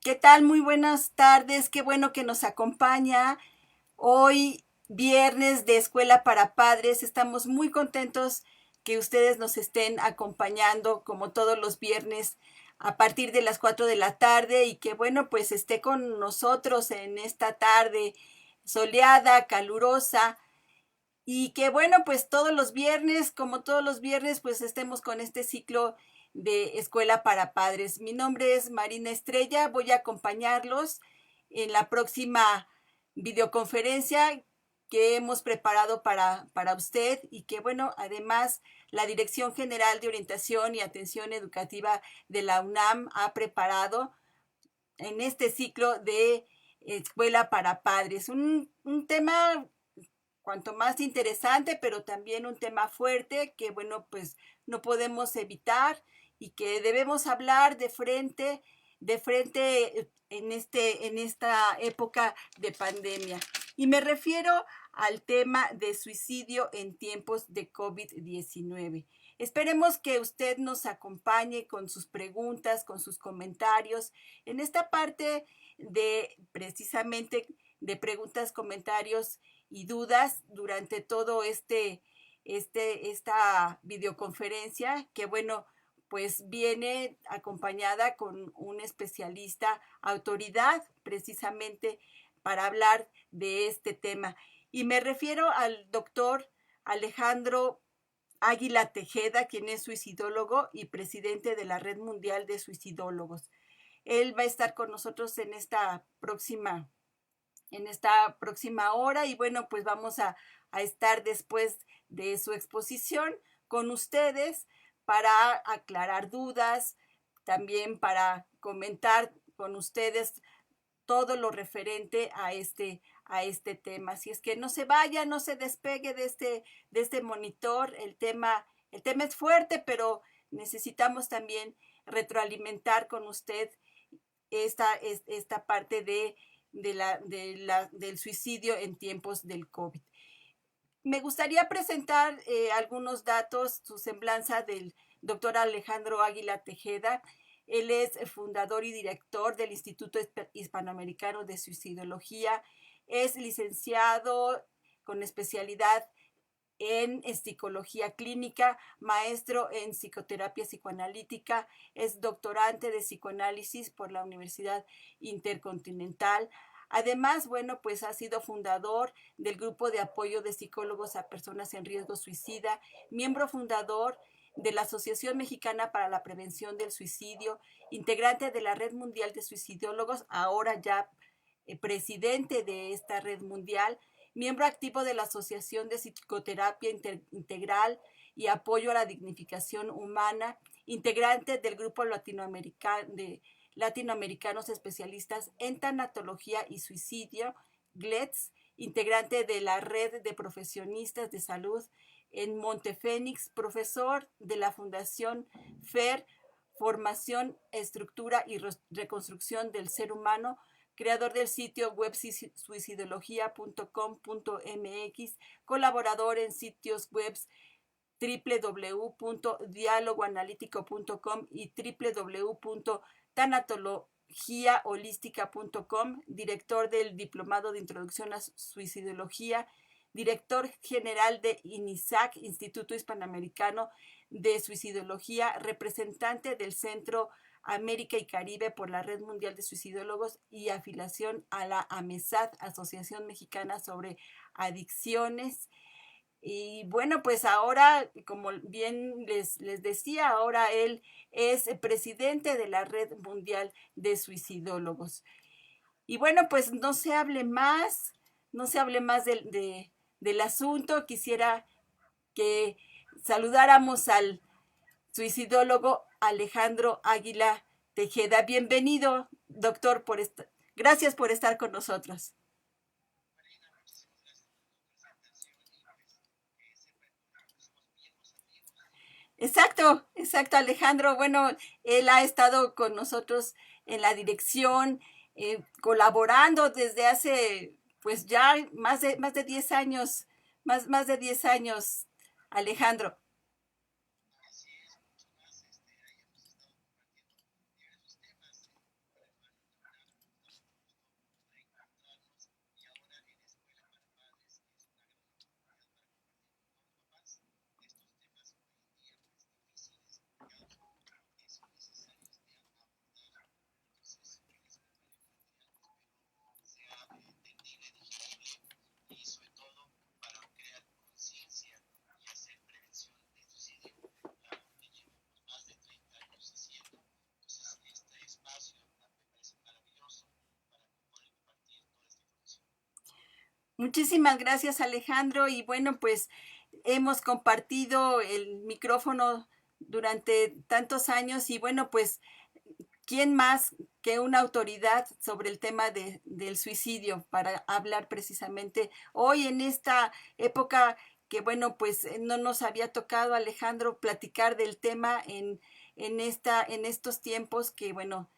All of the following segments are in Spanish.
¿Qué tal? Muy buenas tardes. Qué bueno que nos acompaña. Hoy, viernes de Escuela para Padres, estamos muy contentos que ustedes nos estén acompañando como todos los viernes a partir de las 4 de la tarde y que bueno, pues esté con nosotros en esta tarde soleada, calurosa y que bueno, pues todos los viernes, como todos los viernes, pues estemos con este ciclo de Escuela para Padres. Mi nombre es Marina Estrella, voy a acompañarlos en la próxima videoconferencia que hemos preparado para usted y que bueno, además la Dirección General de Orientación y Atención Educativa de la UNAM ha preparado en este ciclo de Escuela para Padres. Un tema cuanto más interesante, pero también un tema fuerte que, bueno, pues no podemos evitar y que debemos hablar de frente en esta época de pandemia. Y me refiero al tema de suicidio en tiempos de COVID-19. Esperemos que usted nos acompañe con sus preguntas, con sus comentarios en esta parte de precisamente de preguntas, comentarios y dudas durante todo esta videoconferencia que bueno, pues viene acompañada con un especialista, autoridad precisamente para hablar de este tema. Y me refiero al doctor Alejandro Águila Tejeda, quien es suicidólogo y presidente de la Red Mundial de Suicidólogos. Él va a estar con nosotros en esta próxima hora y bueno, pues vamos a estar después de su exposición con ustedes para aclarar dudas, también para comentar con ustedes todo lo referente a este tema. Así es que no se vaya, no se despegue de este monitor. El tema es fuerte, pero necesitamos también retroalimentar con usted esta parte del suicidio en tiempos del COVID. Me gustaría presentar algunos datos, su semblanza del doctor Alejandro Águila Tejeda. Él es fundador y director del Instituto Hispanoamericano de Suicidología. Es licenciado con especialidad en psicología clínica, maestro en psicoterapia psicoanalítica, es doctorante de psicoanálisis por la Universidad Intercontinental. Además, bueno, pues ha sido fundador del Grupo de Apoyo de Psicólogos a Personas en Riesgo Suicida, miembro fundador de la Asociación Mexicana para la Prevención del Suicidio, integrante de la Red Mundial de Suicidólogos, ahora ya presidente de esta red mundial, miembro activo de la Asociación de Psicoterapia Integral y Apoyo a la Dignificación Humana, integrante del Grupo de Latinoamericanos Especialistas en Tanatología y Suicidio, GLETS, integrante de la Red de Profesionistas de Salud en Montefénix, profesor de la Fundación FER, Formación, Estructura y Reconstrucción del Ser Humano, creador del sitio web suicidología.com.mx, colaborador en sitios web www.dialogoanalítico.com y www.tanatologiaholística.com, director del Diplomado de Introducción a Suicidología, director general de INISAC, Instituto Hispanoamericano de Suicidología, representante del Centro América y Caribe por la Red Mundial de Suicidólogos y afiliación a la AMESAD, Asociación Mexicana sobre Adicciones. Y bueno, pues ahora, como bien les decía, ahora él es presidente de la Red Mundial de Suicidólogos. Y bueno, pues no se hable más del asunto. Quisiera que saludáramos al suicidólogo Alejandro Águila Tejeda. Bienvenido, doctor, gracias por estar con nosotros. Exacto, Alejandro. Bueno, él ha estado con nosotros en la dirección, colaborando desde hace, pues ya más de 10 años, más de 10 años, Alejandro. Muchísimas gracias, Alejandro. Y bueno, pues hemos compartido el micrófono durante tantos años y bueno, pues ¿quién más que una autoridad sobre el tema del suicidio para hablar precisamente hoy en esta época que, bueno, pues no nos había tocado, Alejandro, platicar del tema en estos tiempos que, bueno,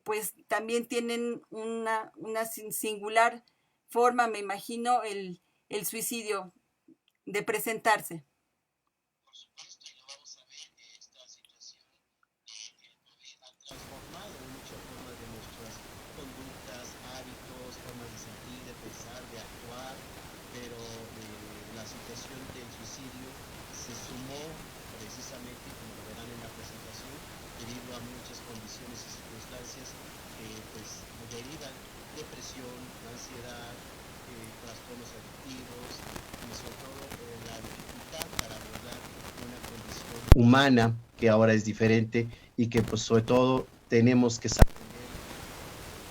pues también tienen una singular forma, me imagino, el suicidio de presentarse? Transformado en muchas formas de nuestras conductas, hábitos, formas de sentir, de pensar, de actuar, pero la situación del suicidio se sumó precisamente, como lo verán en la presentación, debido a muchas condiciones y circunstancias que pues derivan depresión, ansiedad, trastornos adictivos y sobre todo la dificultad para abordar una condición humana que ahora es diferente y que pues sobre todo tenemos que saber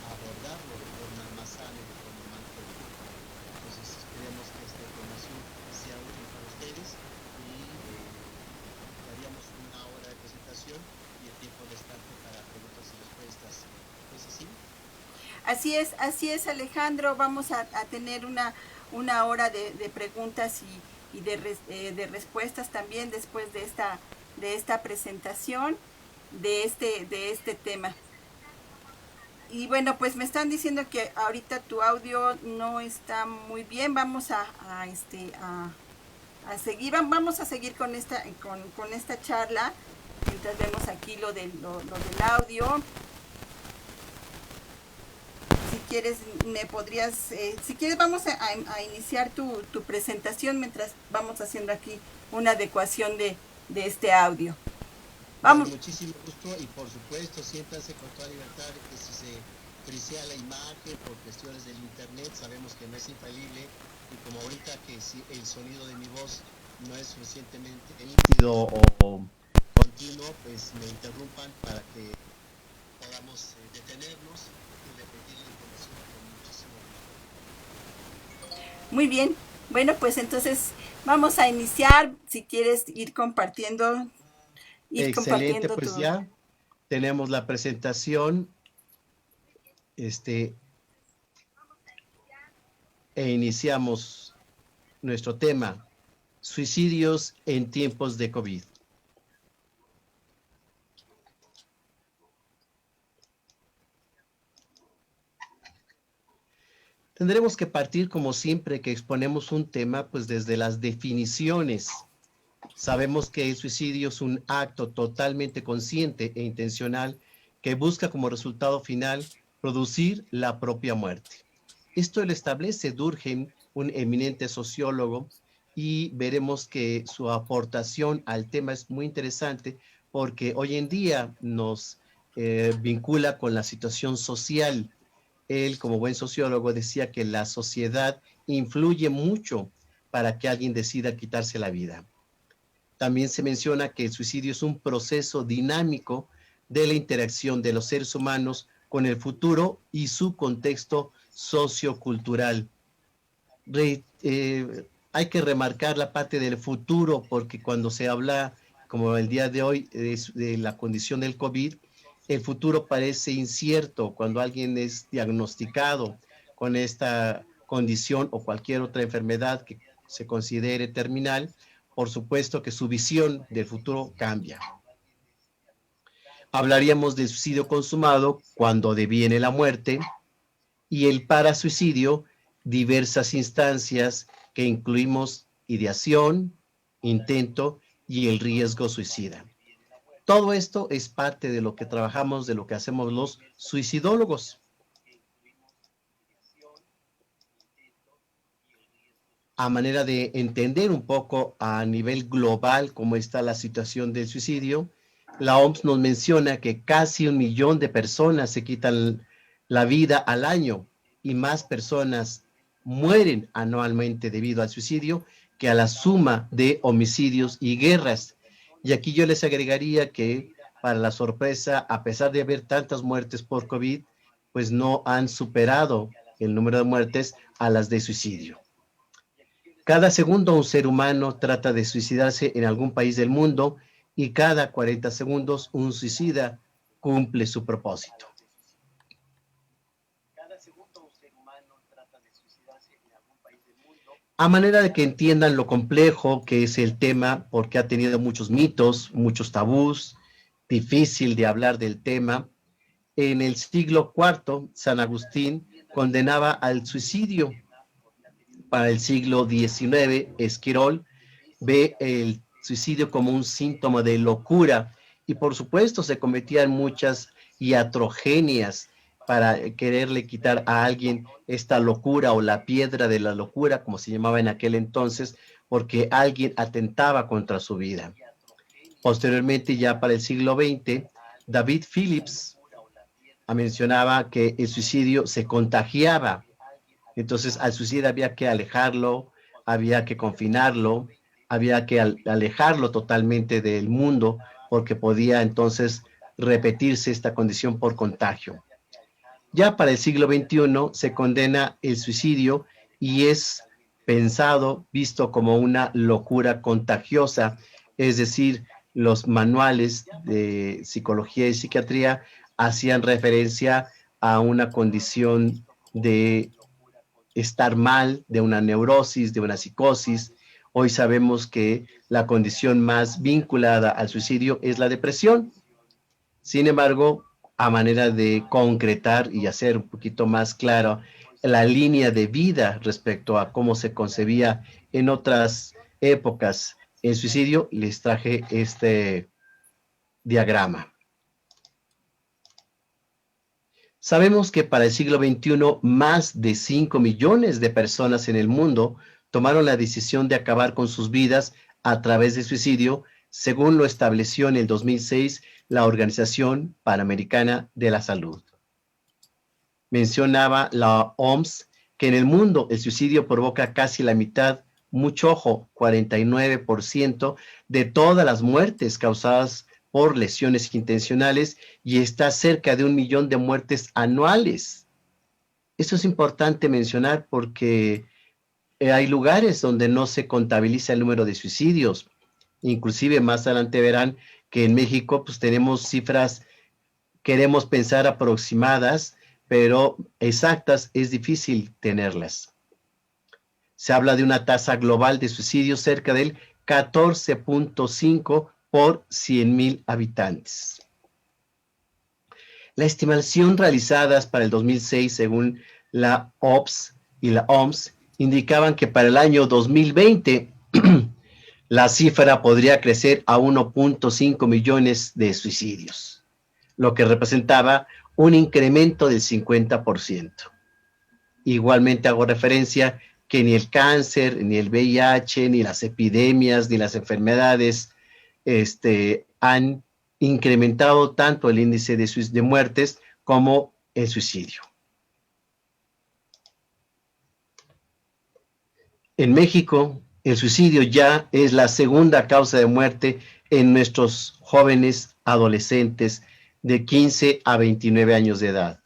abordarlo de forma más sana y de forma más productiva. Entonces esperemos que esta información sea útil para ustedes y daríamos una hora de presentación y el tiempo restante para preguntas y respuestas. ¿Es así? Así es, Alejandro. Vamos a tener una hora de preguntas y de respuestas también después de esta presentación de este tema. Y bueno, pues me están diciendo que ahorita tu audio no está muy bien. Vamos a seguir, vamos a seguir con esta charla mientras vemos aquí lo del audio. Si quieres, me podrías, si quieres, vamos a iniciar tu presentación mientras vamos haciendo aquí una adecuación de este audio. Con Vamos. muchísimo gusto y por supuesto siéntanse con toda libertad de que si se frisea la imagen por cuestiones del internet, sabemos que no es infalible y como ahorita que si el sonido de mi voz no es suficientemente nítido o continuo, pues me interrumpan para que podamos detenernos y repetir la información con muchísimo Muy bien. Bueno, pues entonces vamos a iniciar. Si quieres ir excelente, compartiendo pues tu... ya tenemos la presentación, este, e iniciamos nuestro tema, suicidios en tiempos de COVID. Tendremos que partir, como siempre que exponemos un tema, pues desde las definiciones. Sabemos que el suicidio es un acto totalmente consciente e intencional que busca como resultado final producir la propia muerte. Esto lo establece Durkheim, un eminente sociólogo, y veremos que su aportación al tema es muy interesante porque hoy en día nos vincula con la situación social. Él, como buen sociólogo, decía que la sociedad influye mucho para que alguien decida quitarse la vida. También se menciona que el suicidio es un proceso dinámico de la interacción de los seres humanos con el futuro y su contexto sociocultural. Hay que remarcar la parte del futuro porque cuando se habla, como el día de hoy, de la condición del COVID, el futuro parece incierto cuando alguien es diagnosticado con esta condición o cualquier otra enfermedad que se considere terminal. Por supuesto que su visión del futuro cambia. Hablaríamos del suicidio consumado cuando deviene la muerte y el parasuicidio, diversas instancias que incluimos ideación, intento y el riesgo suicida. Todo esto es parte de lo que trabajamos, de lo que hacemos los suicidólogos. A manera de entender un poco a nivel global cómo está la situación del suicidio, la OMS nos menciona que casi 1 millón de personas se quitan la vida al año y más personas mueren anualmente debido al suicidio que a la suma de homicidios y guerras. Y aquí yo les agregaría que, para la sorpresa, a pesar de haber tantas muertes por COVID, pues no han superado el número de muertes a las de suicidio. Cada segundo un ser humano trata de suicidarse en algún país del mundo y cada 40 segundos un suicida cumple su propósito. A manera de que entiendan lo complejo que es el tema, porque ha tenido muchos mitos, muchos tabús, difícil de hablar del tema, en el siglo IV, San Agustín condenaba al suicidio. Para el siglo XIX, Esquirol ve el suicidio como un síntoma de locura y por supuesto se cometían muchas iatrogenias para quererle quitar a alguien esta locura o la piedra de la locura, como se llamaba en aquel entonces, porque alguien atentaba contra su vida. Posteriormente, ya para el siglo XX, David Phillips mencionaba que el suicidio se contagiaba. Entonces, al suicida había que alejarlo, había que confinarlo, había que alejarlo totalmente del mundo, porque podía entonces repetirse esta condición por contagio. Ya para el siglo XXI se condena el suicidio y es pensado, visto como una locura contagiosa, es decir, los manuales de psicología y psiquiatría hacían referencia a una condición de estar mal, de una neurosis, de una psicosis. Hoy sabemos que la condición más vinculada al suicidio es la depresión. Sin embargo, a manera de concretar y hacer un poquito más claro la línea de vida respecto a cómo se concebía en otras épocas el suicidio, les traje este diagrama. Sabemos que para el siglo XXI, más de 5 millones de personas en el mundo tomaron la decisión de acabar con sus vidas a través de suicidio, según lo estableció en el 2006 la Organización Panamericana de la Salud. Mencionaba la OMS que en el mundo el suicidio provoca casi la mitad, mucho ojo, 49% de todas las muertes causadas por lesiones intencionales y está cerca de 1 millón de muertes anuales. Esto es importante mencionar porque hay lugares donde no se contabiliza el número de suicidios. Inclusive más adelante verán que en México pues tenemos cifras, queremos pensar aproximadas, pero exactas es difícil tenerlas. Se habla de una tasa global de suicidios cerca del 14.5 por 100,000 habitantes. La estimación realizadas para el 2006 según la OPS y la OMS indicaban que para el año 2020 la cifra podría crecer a 1.5 millones de suicidios, lo que representaba un incremento del 50%. Igualmente hago referencia que ni el cáncer, ni el VIH, ni las epidemias, ni las enfermedades han incrementado tanto el índice de muertes como el suicidio. En México, el suicidio ya es la segunda causa de muerte en nuestros jóvenes adolescentes de 15 a 29 años de edad.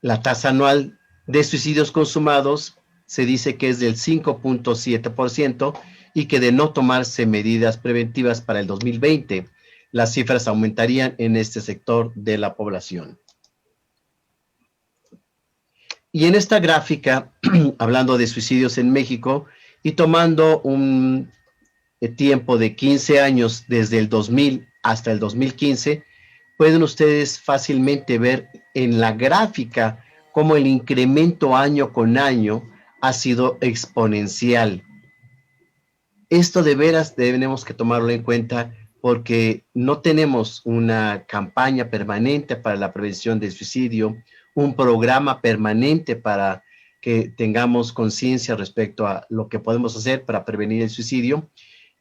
La tasa anual de suicidios consumados se dice que es del 5.7% y que de no tomarse medidas preventivas para el 2020, las cifras aumentarían en este sector de la población. Y en esta gráfica, hablando de suicidios en México y tomando un tiempo de 15 años desde el 2000 hasta el 2015, pueden ustedes fácilmente ver en la gráfica cómo el incremento año con año ha sido exponencial. Esto de veras tenemos que tomarlo en cuenta porque no tenemos una campaña permanente para la prevención del suicidio, un programa permanente para que tengamos conciencia respecto a lo que podemos hacer para prevenir el suicidio.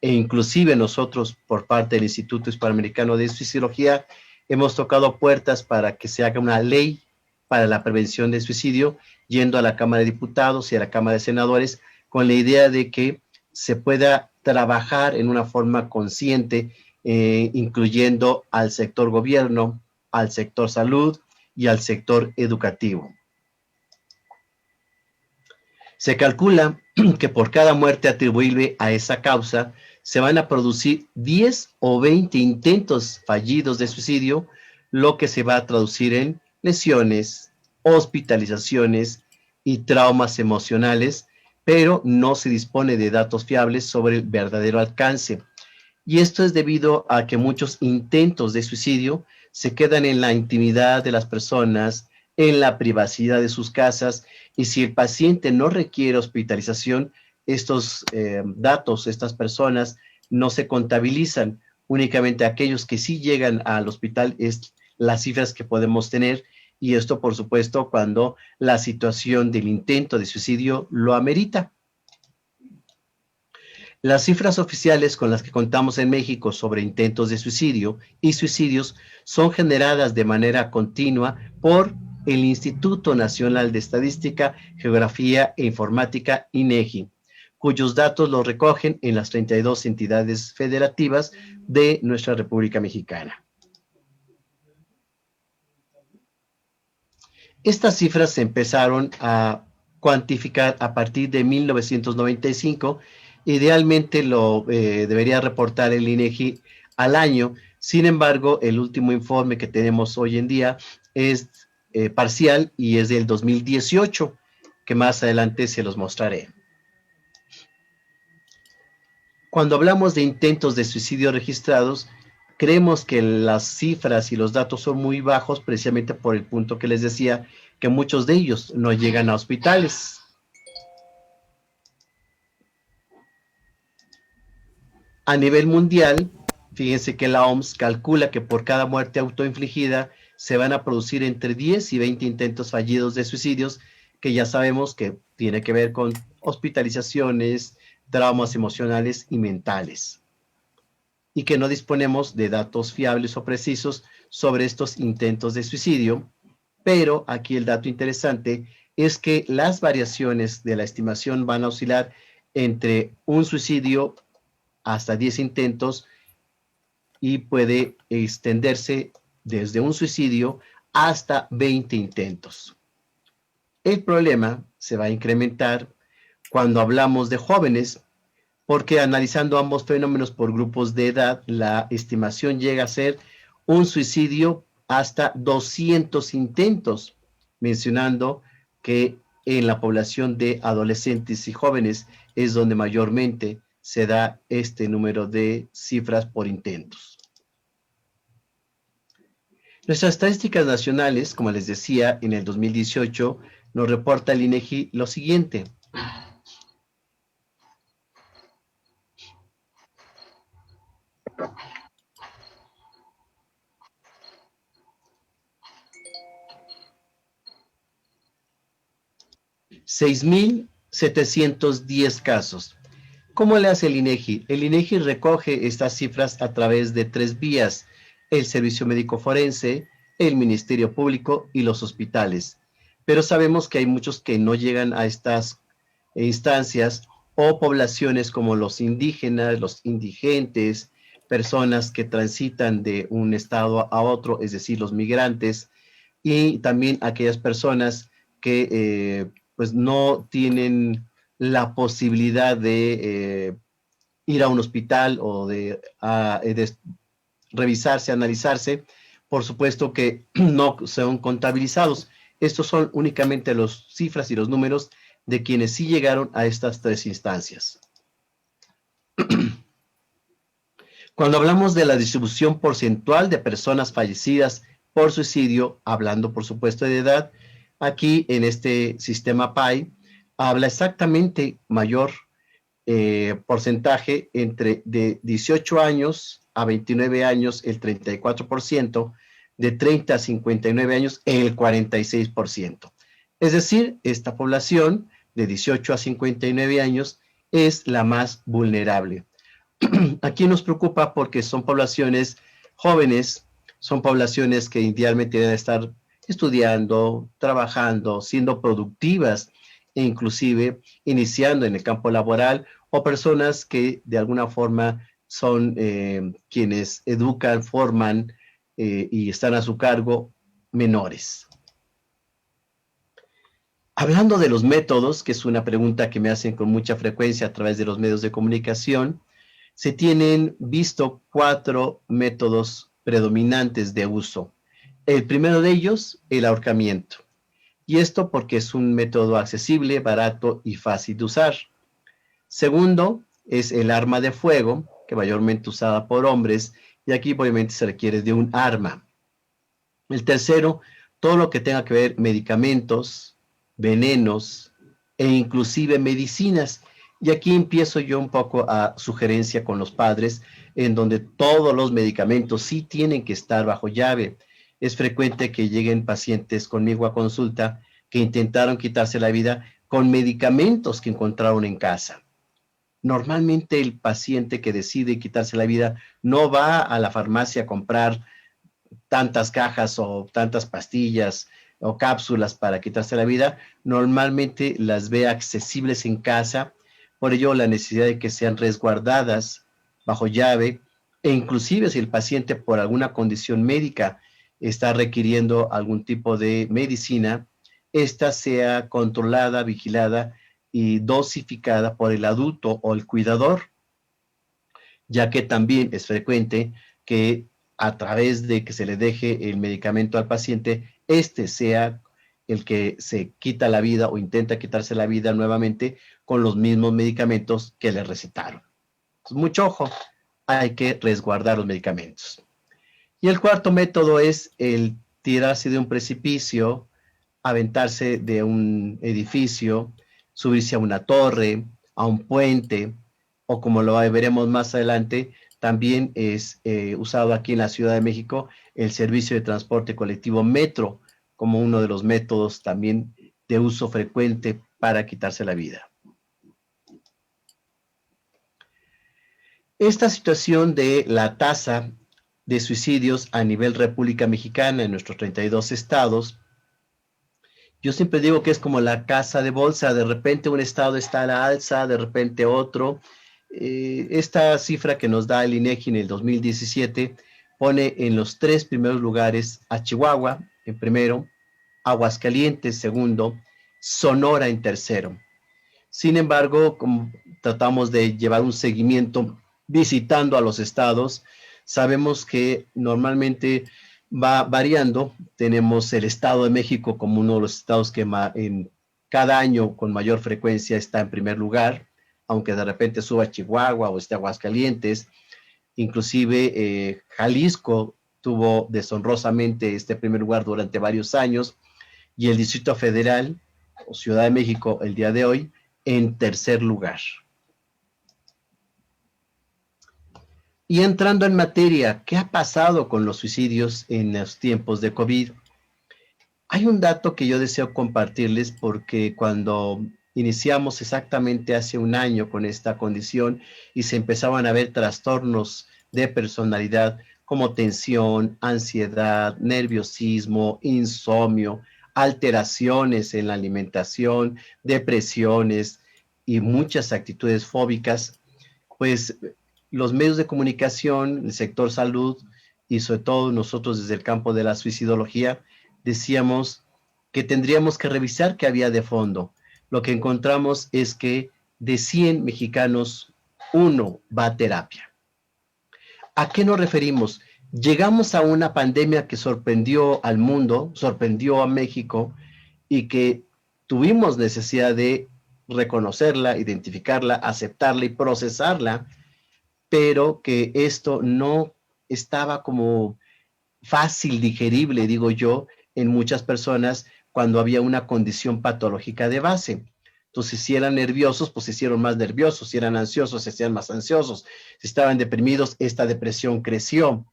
E inclusive nosotros, por parte del Instituto Hispanoamericano de Suicidología, hemos tocado puertas para que se haga una ley para la prevención del suicidio, yendo a la Cámara de Diputados y a la Cámara de Senadores, con la idea de que se pueda trabajar en una forma consciente, incluyendo al sector gobierno, al sector salud y al sector educativo. Se calcula que por cada muerte atribuible a esa causa se van a producir 10 o 20 intentos fallidos de suicidio, lo que se va a traducir en lesiones, hospitalizaciones y traumas emocionales, pero no se dispone de datos fiables sobre el verdadero alcance. Y esto es debido a que muchos intentos de suicidio se quedan en la intimidad de las personas, en la privacidad de sus casas, y si el paciente no requiere hospitalización, estos datos, estas personas no se contabilizan. Únicamente aquellos que sí llegan al hospital es las cifras que podemos tener, y esto, por supuesto, cuando la situación del intento de suicidio lo amerita. Las cifras oficiales con las que contamos en México sobre intentos de suicidio y suicidios son generadas de manera continua por el Instituto Nacional de Estadística, Geografía e Informática, INEGI, cuyos datos los recogen en las 32 entidades federativas de nuestra República Mexicana. Estas cifras se empezaron a cuantificar a partir de 1995. Idealmente lo debería reportar el INEGI al año. Sin embargo, el último informe que tenemos hoy en día es parcial y es del 2018, que más adelante se los mostraré. Cuando hablamos de intentos de suicidio registrados, creemos que las cifras y los datos son muy bajos precisamente por el punto que les decía, que muchos de ellos no llegan a hospitales. A nivel mundial, fíjense que la OMS calcula que por cada muerte autoinfligida se van a producir entre 10 y 20 intentos fallidos de suicidios, que ya sabemos que tiene que ver con hospitalizaciones, traumas emocionales y mentales, y que no disponemos de datos fiables o precisos sobre estos intentos de suicidio. Pero aquí el dato interesante es que las variaciones de la estimación van a oscilar entre un suicidio hasta 10 intentos, y puede extenderse desde un suicidio hasta 20 intentos. El problema se va a incrementar cuando hablamos de jóvenes, porque analizando ambos fenómenos por grupos de edad, la estimación llega a ser un suicidio hasta 200 intentos, mencionando que en la población de adolescentes y jóvenes es donde mayormente se da este número de cifras por intentos. Nuestras estadísticas nacionales, como les decía, en el 2018 nos reporta el INEGI lo siguiente. $6,710 casos. ¿Cómo le hace el INEGI? El INEGI recoge estas cifras a través de 3 vías: el Servicio Médico Forense, el Ministerio Público y los hospitales. Pero sabemos que hay muchos que no llegan a estas instancias, o poblaciones como los indígenas, los indigentes, personas que transitan de un estado a otro, es decir, los migrantes, y también aquellas personas que pues no tienen la posibilidad de ir a un hospital o de revisarse, analizarse. Por supuesto que no son contabilizados. Estos son únicamente las cifras y los números de quienes sí llegaron a estas 3 instancias. Cuando hablamos de la distribución porcentual de personas fallecidas por suicidio, hablando por supuesto de edad, aquí en este sistema PAI habla exactamente mayor porcentaje entre de 18 años a 29 años el 34%, de 30 a 59 años el 46%. Es decir, esta población de 18 a 59 años es la más vulnerable. Aquí nos preocupa porque son poblaciones jóvenes, son poblaciones que idealmente deben estar estudiando, trabajando, siendo productivas e inclusive iniciando en el campo laboral, o personas que de alguna forma son quienes educan, forman y están a su cargo menores. Hablando de los métodos, que es una pregunta que me hacen con mucha frecuencia a través de los medios de comunicación, se tienen visto 4 métodos predominantes de uso. El primero de ellos, el ahorcamiento. Y esto porque es un método accesible, barato y fácil de usar. Segundo, es el arma de fuego, que mayormente usada por hombres, y aquí obviamente se requiere de un arma. El tercero, todo lo que tenga que ver medicamentos, venenos e inclusive medicinas. Y aquí empiezo yo un poco a sugerencia con los padres, en donde todos los medicamentos sí tienen que estar bajo llave. Es frecuente que lleguen pacientes conmigo a consulta que intentaron quitarse la vida con medicamentos que encontraron en casa. Normalmente el paciente que decide quitarse la vida no va a la farmacia a comprar tantas cajas o tantas pastillas o cápsulas para quitarse la vida, normalmente las ve accesibles en casa, por ello la necesidad de que sean resguardadas bajo llave, e inclusive si el paciente por alguna condición médica está requiriendo algún tipo de medicina, esta sea controlada, vigilada y dosificada por el adulto o el cuidador, ya que también es frecuente que a través de que se le deje el medicamento al paciente, este sea el que se quita la vida o intenta quitarse la vida nuevamente con los mismos medicamentos que le recetaron. Entonces, mucho ojo, hay que resguardar los medicamentos. Y el cuarto método es el tirarse de un precipicio, aventarse de un edificio, subirse a una torre, a un puente, o como lo veremos más adelante, también es usado aquí en la Ciudad de México el servicio de transporte colectivo Metro como uno de los métodos también de uso frecuente para quitarse la vida. Esta situación de la tasa de suicidios a nivel República Mexicana en nuestros 32 estados, yo siempre digo que es como la casa de bolsa, de repente un estado está a la alza, de repente otro. Esta cifra que nos da el INEGI en el 2017 pone en los 3 primeros lugares a Chihuahua en primero, Aguascalientes segundo, Sonora en tercero. Sin embargo, como tratamos de llevar un seguimiento visitando a los estados, sabemos que normalmente va variando. Tenemos el Estado de México como uno de los estados que en cada año con mayor frecuencia está en primer lugar, aunque de repente suba Chihuahua o esté Aguascalientes. Inclusive Jalisco tuvo deshonrosamente este primer lugar durante varios años, y el Distrito Federal o Ciudad de México el día de hoy en tercer lugar. Y entrando en materia, ¿qué ha pasado con los suicidios en los tiempos de COVID? Hay un dato que yo deseo compartirles porque cuando iniciamos exactamente hace un año con esta condición y se empezaban a ver trastornos de personalidad como tensión, ansiedad, nerviosismo, insomnio, alteraciones en la alimentación, depresiones y muchas actitudes fóbicas, pues los medios de comunicación, el sector salud y sobre todo nosotros desde el campo de la suicidología decíamos que tendríamos que revisar qué había de fondo. Lo que encontramos es que de 100 mexicanos, 1 va a terapia. ¿A qué nos referimos? Llegamos a una pandemia que sorprendió al mundo, sorprendió a México y que tuvimos necesidad de reconocerla, identificarla, aceptarla y procesarla, pero que esto no estaba como fácil digerible, digo yo, en muchas personas cuando había una condición patológica de base. Entonces, si eran nerviosos, pues se hicieron más nerviosos, si eran ansiosos, se hacían más ansiosos, si estaban deprimidos, esta depresión creció.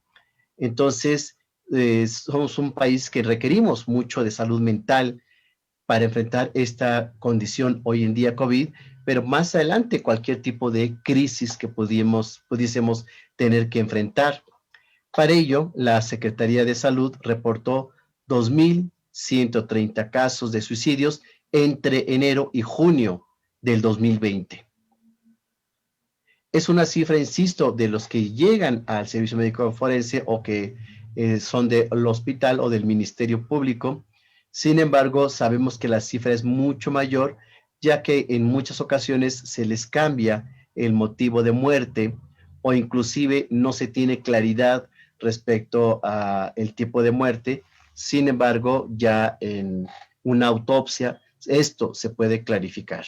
Entonces, somos un país que requerimos mucho de salud mental para enfrentar esta condición hoy en día COVID, pero más adelante cualquier tipo de crisis que pudiésemos tener que enfrentar. Para ello, la Secretaría de Salud reportó 2,130 casos de suicidios entre enero y junio del 2020. Es una cifra, insisto, de los que llegan al servicio médico forense o que son del hospital o del Ministerio Público, Sin embargo, sabemos que la cifra es mucho mayor, ya que en muchas ocasiones se les cambia el motivo de muerte o inclusive no se tiene claridad respecto a el tipo de muerte. Sin embargo, ya en una autopsia esto se puede clarificar.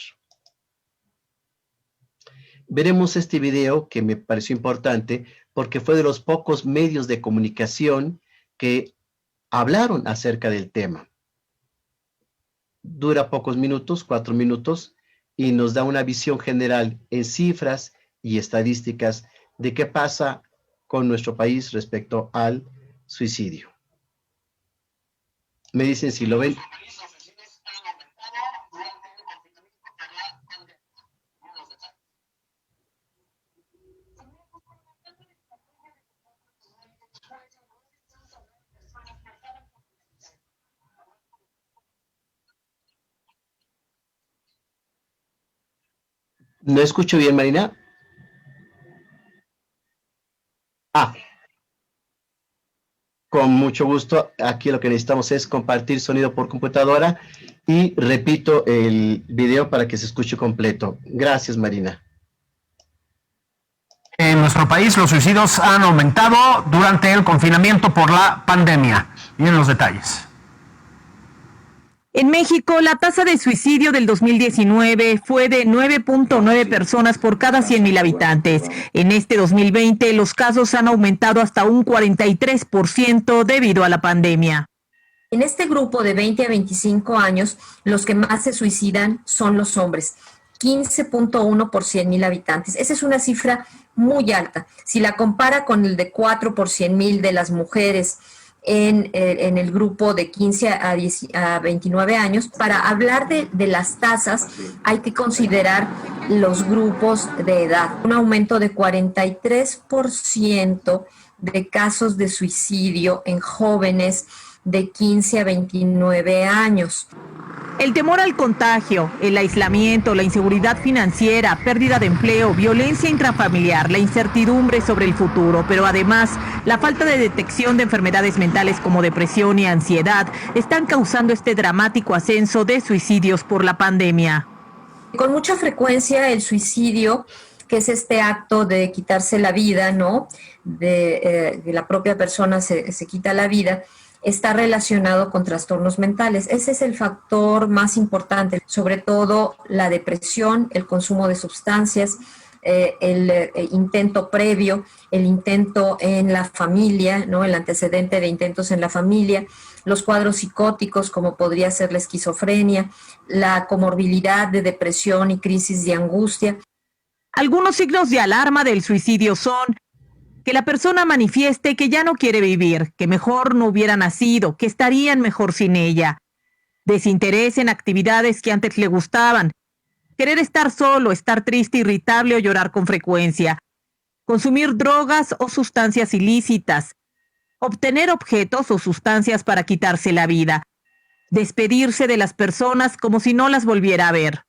Veremos este video que me pareció importante porque fue de los pocos medios de comunicación que hablaron acerca del tema. Dura pocos minutos, 4 minutos, y nos da una visión general en cifras y estadísticas de qué pasa con nuestro país respecto al suicidio. Me dicen si lo ven. No escucho bien, Marina. Con mucho gusto. Aquí lo que necesitamos es compartir sonido por computadora y repito el video para que se escuche completo. Gracias, Marina. En nuestro país los suicidios han aumentado durante el confinamiento por la pandemia. Miren los detalles. En México, la tasa de suicidio del 2019 fue de 9.9 personas por cada 100,000 habitantes. En este 2020, los casos han aumentado hasta un 43% debido a la pandemia. En este grupo de 20 a 25 años, los que más se suicidan son los hombres, 15.1 por 100,000 habitantes. Esa es una cifra muy alta. Si la compara con el de 4 por 100,000 de las mujeres en el grupo de 15 a 29 años, para hablar de las tasas hay que considerar los grupos de edad. Un aumento de 43% de casos de suicidio en jóvenes de 15 a 29 años. El temor al contagio, el aislamiento, la inseguridad financiera, pérdida de empleo, violencia intrafamiliar, la incertidumbre sobre el futuro, pero además la falta de detección de enfermedades mentales como depresión y ansiedad están causando este dramático ascenso de suicidios por la pandemia. Con mucha frecuencia el suicidio, que es este acto de quitarse la vida, ¿no? De la propia persona se quita la vida, está relacionado con trastornos mentales. Ese es el factor más importante, sobre todo la depresión, el consumo de sustancias, el intento previo, el intento en la familia, ¿no? El antecedente de intentos en la familia, los cuadros psicóticos como podría ser la esquizofrenia, la comorbilidad de depresión y crisis de angustia. Algunos signos de alarma del suicidio son que la persona manifieste que ya no quiere vivir, que mejor no hubiera nacido, que estarían mejor sin ella. Desinterés en actividades que antes le gustaban. Querer estar solo, estar triste, irritable o llorar con frecuencia. Consumir drogas o sustancias ilícitas. Obtener objetos o sustancias para quitarse la vida. Despedirse de las personas como si no las volviera a ver.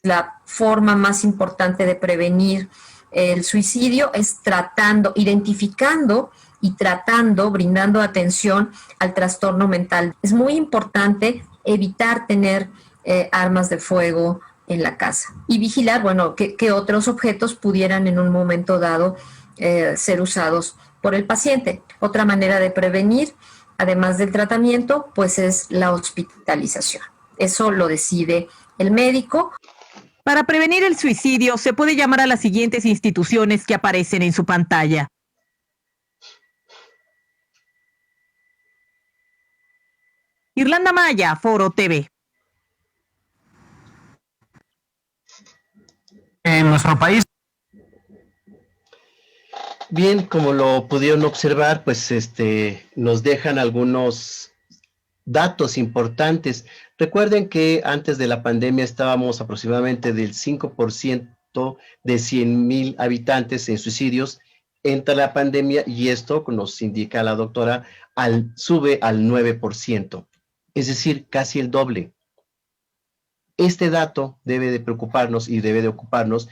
La forma más importante de prevenir el suicidio es identificando y brindando atención al trastorno mental. Es muy importante evitar tener armas de fuego en la casa y vigilar, que otros objetos pudieran en un momento dado ser usados por el paciente. Otra manera de prevenir, además del tratamiento, pues es la hospitalización. Eso lo decide el médico. Para prevenir el suicidio, se puede llamar a las siguientes instituciones que aparecen en su pantalla. Irlanda Maya, Foro TV. En nuestro país. Bien, como lo pudieron observar, pues nos dejan algunos datos importantes. Recuerden que antes de la pandemia estábamos aproximadamente del 5% de 100,000 habitantes en suicidios. Entra la pandemia y esto, nos indica la doctora, sube al 9%, es decir, casi el doble. Este dato debe de preocuparnos y debe de ocuparnos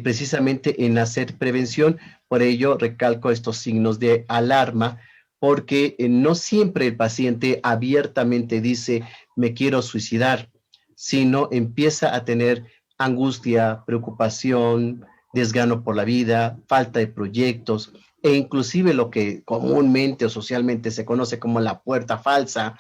precisamente en hacer prevención. Por ello, recalco estos signos de alarma, porque no siempre el paciente abiertamente dice, me quiero suicidar, sino empieza a tener angustia, preocupación, desgano por la vida, falta de proyectos, e inclusive lo que comúnmente o socialmente se conoce como la puerta falsa,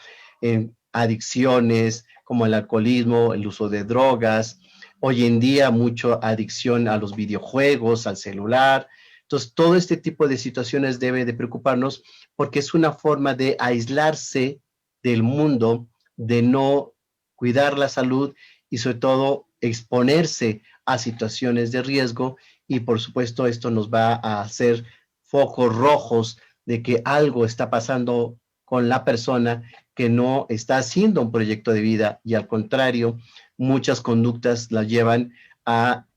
adicciones como el alcoholismo, el uso de drogas, hoy en día mucho adicción a los videojuegos, al celular. Entonces, todo este tipo de situaciones debe de preocuparnos porque es una forma de aislarse del mundo, de no cuidar la salud y sobre todo exponerse a situaciones de riesgo, y por supuesto esto nos va a hacer focos rojos de que algo está pasando con la persona, que no está haciendo un proyecto de vida, y al contrario, muchas conductas la llevan a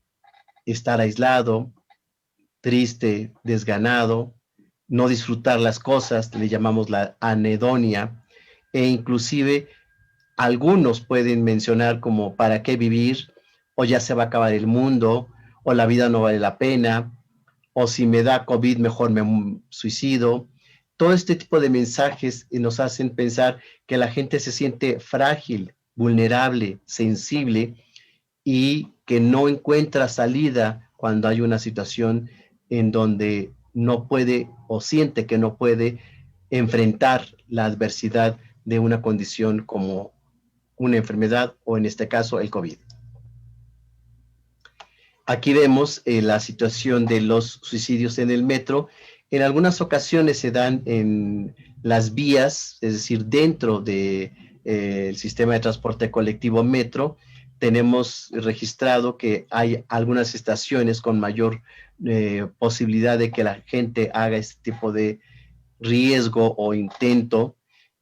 estar aislado, triste, desganado, no disfrutar las cosas, le llamamos la anedonia, e inclusive algunos pueden mencionar como ¿para qué vivir? O ya se va a acabar el mundo, o la vida no vale la pena, o si me da COVID mejor me suicido. Todo este tipo de mensajes nos hacen pensar que la gente se siente frágil, vulnerable, sensible, y que no encuentra salida cuando hay una situación en donde no puede o siente que no puede enfrentar la adversidad de una condición como una enfermedad o en este caso el COVID. Aquí vemos la situación de los suicidios en el metro. En algunas ocasiones se dan en las vías, es decir, dentro del sistema de transporte colectivo metro. Tenemos registrado que hay algunas estaciones con mayor posibilidad de que la gente haga este tipo de riesgo o intento,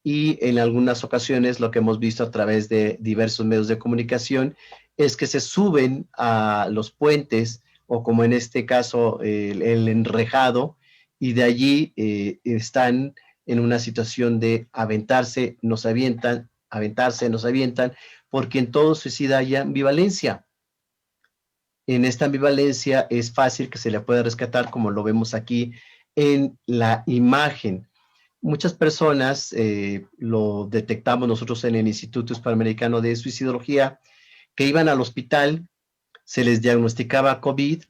y en algunas ocasiones lo que hemos visto a través de diversos medios de comunicación es que se suben a los puentes, o como en este caso el enrejado, y de allí están en una situación de aventarse, nos avientan, aventarse, nos avientan, porque en todo suicida hay ambivalencia. En esta ambivalencia es fácil que se le pueda rescatar, como lo vemos aquí en la imagen. Muchas personas, lo detectamos nosotros en el Instituto Hispanoamericano de Suicidología, que iban al hospital, se les diagnosticaba COVID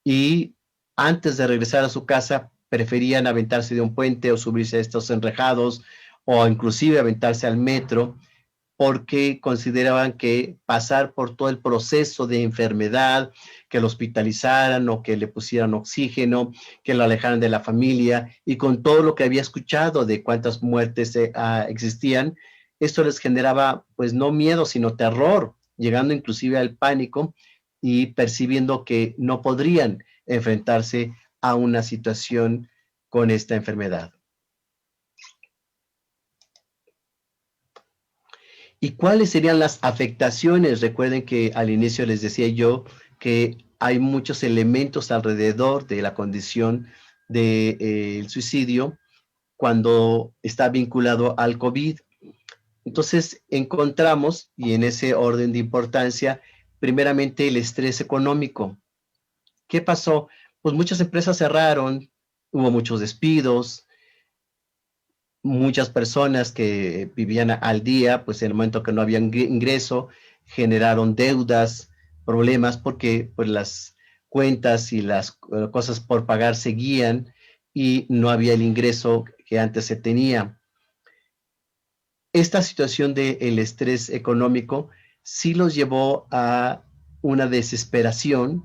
y antes de regresar a su casa preferían aventarse de un puente o subirse a estos enrejados o inclusive aventarse al metro, porque consideraban que pasar por todo el proceso de enfermedad, que lo hospitalizaran o que le pusieran oxígeno, que lo alejaran de la familia, y con todo lo que había escuchado de cuántas muertes existían, esto les generaba pues no miedo, sino terror, llegando inclusive al pánico y percibiendo que no podrían enfrentarse a una situación con esta enfermedad. ¿Y cuáles serían las afectaciones? Recuerden que al inicio les decía yo que hay muchos elementos alrededor de la condición del suicidio cuando está vinculado al COVID. Entonces encontramos, y en ese orden de importancia, primeramente el estrés económico. ¿Qué pasó? Pues muchas empresas cerraron, hubo muchos despidos, muchas personas que vivían al día, pues en el momento que no había ingreso, generaron deudas, problemas, porque pues las cuentas y las cosas por pagar seguían y no había el ingreso que antes se tenía. Esta situación del estrés económico sí los llevó a una desesperación,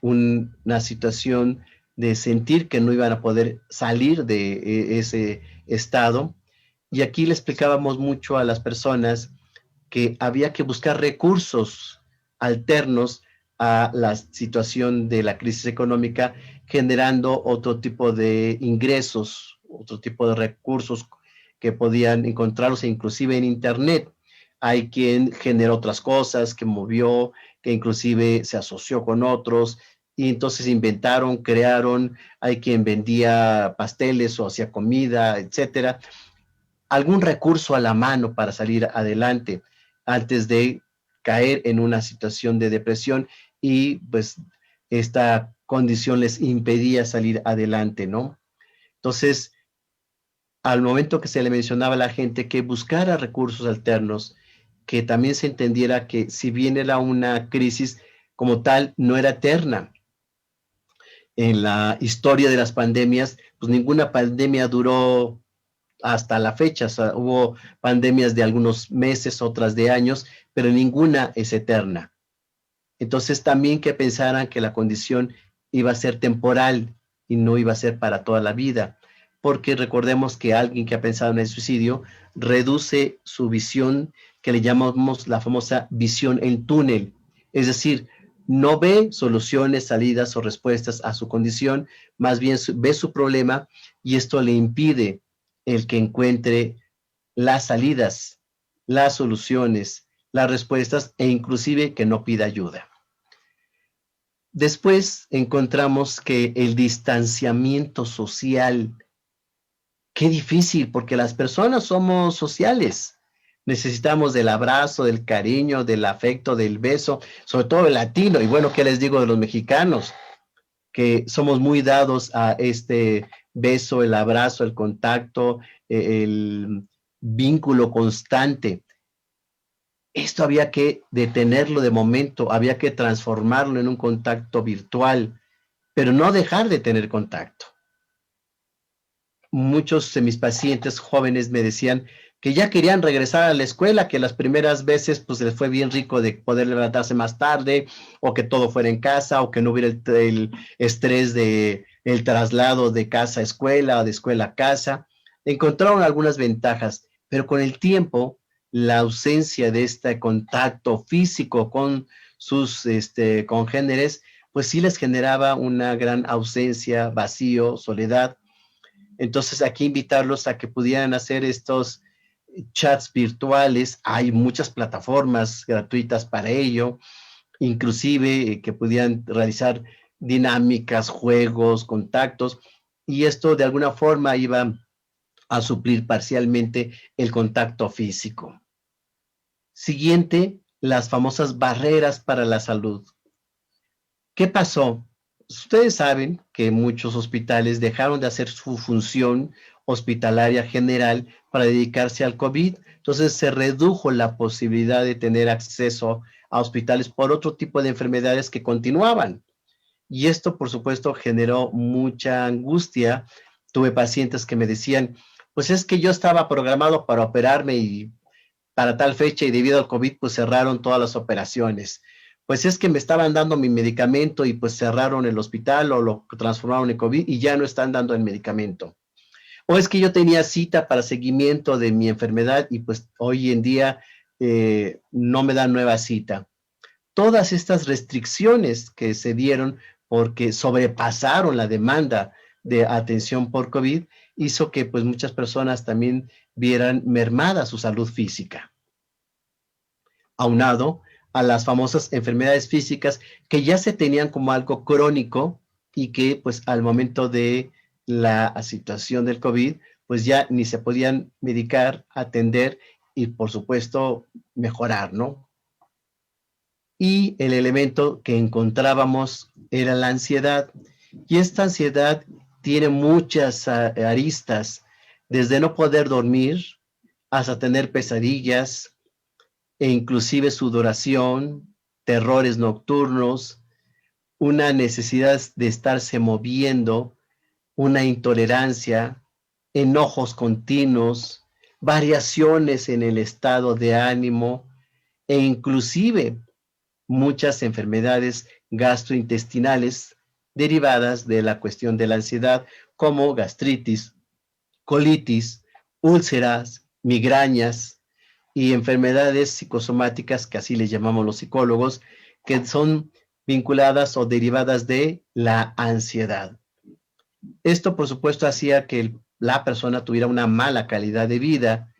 una situación de sentir que no iban a poder salir de ese estado. Y aquí le explicábamos mucho a las personas que había que buscar recursos alternos a la situación de la crisis económica, generando otro tipo de ingresos, otro tipo de recursos que podían encontrarlos inclusive en internet. Hay quien generó otras cosas, que movió, que inclusive se asoció con otros, y entonces inventaron, crearon. Hay quien vendía pasteles o hacía comida, etcétera. Algún recurso a la mano para salir adelante antes de caer en una situación de depresión, y pues esta condición les impedía salir adelante, ¿no? Entonces, al momento que se le mencionaba a la gente que buscara recursos alternos, que también se entendiera que si bien era una crisis como tal, no era eterna. En la historia de las pandemias, pues ninguna pandemia duró hasta la fecha. O sea, hubo pandemias de algunos meses, otras de años, pero ninguna es eterna. Entonces también que pensaran que la condición iba a ser temporal y no iba a ser para toda la vida, porque recordemos que alguien que ha pensado en el suicidio reduce su visión, que le llamamos la famosa visión en túnel, es decir, no ve soluciones, salidas o respuestas a su condición, más bien ve su problema y esto le impide el que encuentre las salidas, las soluciones, las respuestas e inclusive que no pida ayuda. Después encontramos que el distanciamiento social, qué difícil, porque las personas somos sociales. Necesitamos del abrazo, del cariño, del afecto, del beso, sobre todo el latino. Y bueno, ¿qué les digo de los mexicanos? Que somos muy dados a este beso, el abrazo, el contacto, el vínculo constante. Esto había que detenerlo de momento, había que transformarlo en un contacto virtual, pero no dejar de tener contacto. Muchos de mis pacientes jóvenes me decían que ya querían regresar a la escuela, que las primeras veces pues les fue bien rico de poder levantarse más tarde, o que todo fuera en casa, o que no hubiera el estrés de el traslado de casa a escuela o de escuela a casa. Encontraron algunas ventajas, pero con el tiempo la ausencia de este contacto físico con sus congéneres, pues sí les generaba una gran ausencia, vacío, soledad. Entonces aquí invitarlos a que pudieran hacer estos chats virtuales. Hay muchas plataformas gratuitas para ello, inclusive que pudieran realizar dinámicas, juegos, contactos, y esto de alguna forma iba a suplir parcialmente el contacto físico. Siguiente, las famosas barreras para la salud. ¿Qué pasó? Ustedes saben que muchos hospitales dejaron de hacer su función hospitalaria general para dedicarse al COVID. Entonces se redujo la posibilidad de tener acceso a hospitales por otro tipo de enfermedades que continuaban. Y esto, por supuesto, generó mucha angustia. Tuve pacientes que me decían, pues es que yo estaba programado para operarme y para tal fecha y debido al COVID, pues cerraron todas las operaciones. Pues es que me estaban dando mi medicamento y pues cerraron el hospital o lo transformaron en COVID y ya no están dando el medicamento. O es que yo tenía cita para seguimiento de mi enfermedad y pues hoy en día no me dan nueva cita. Todas estas restricciones que se dieron porque sobrepasaron la demanda de atención por COVID hizo que pues muchas personas también vieran mermada su salud física. Aunado a las famosas enfermedades físicas que ya se tenían como algo crónico y que pues al momento de la situación del COVID pues ya ni se podían medicar, atender y por supuesto mejorar, ¿no? Y el elemento que encontrábamos era la ansiedad. Y esta ansiedad tiene muchas aristas, desde no poder dormir hasta tener pesadillas e inclusive sudoración, terrores nocturnos, una necesidad de estarse moviendo, una intolerancia, enojos continuos, variaciones en el estado de ánimo e inclusive muchas enfermedades gastrointestinales derivadas de la cuestión de la ansiedad, como gastritis, colitis, úlceras, migrañas y enfermedades psicosomáticas, que así les llamamos los psicólogos, que son vinculadas o derivadas de la ansiedad. Esto, por supuesto, hacía que la persona tuviera una mala calidad de vida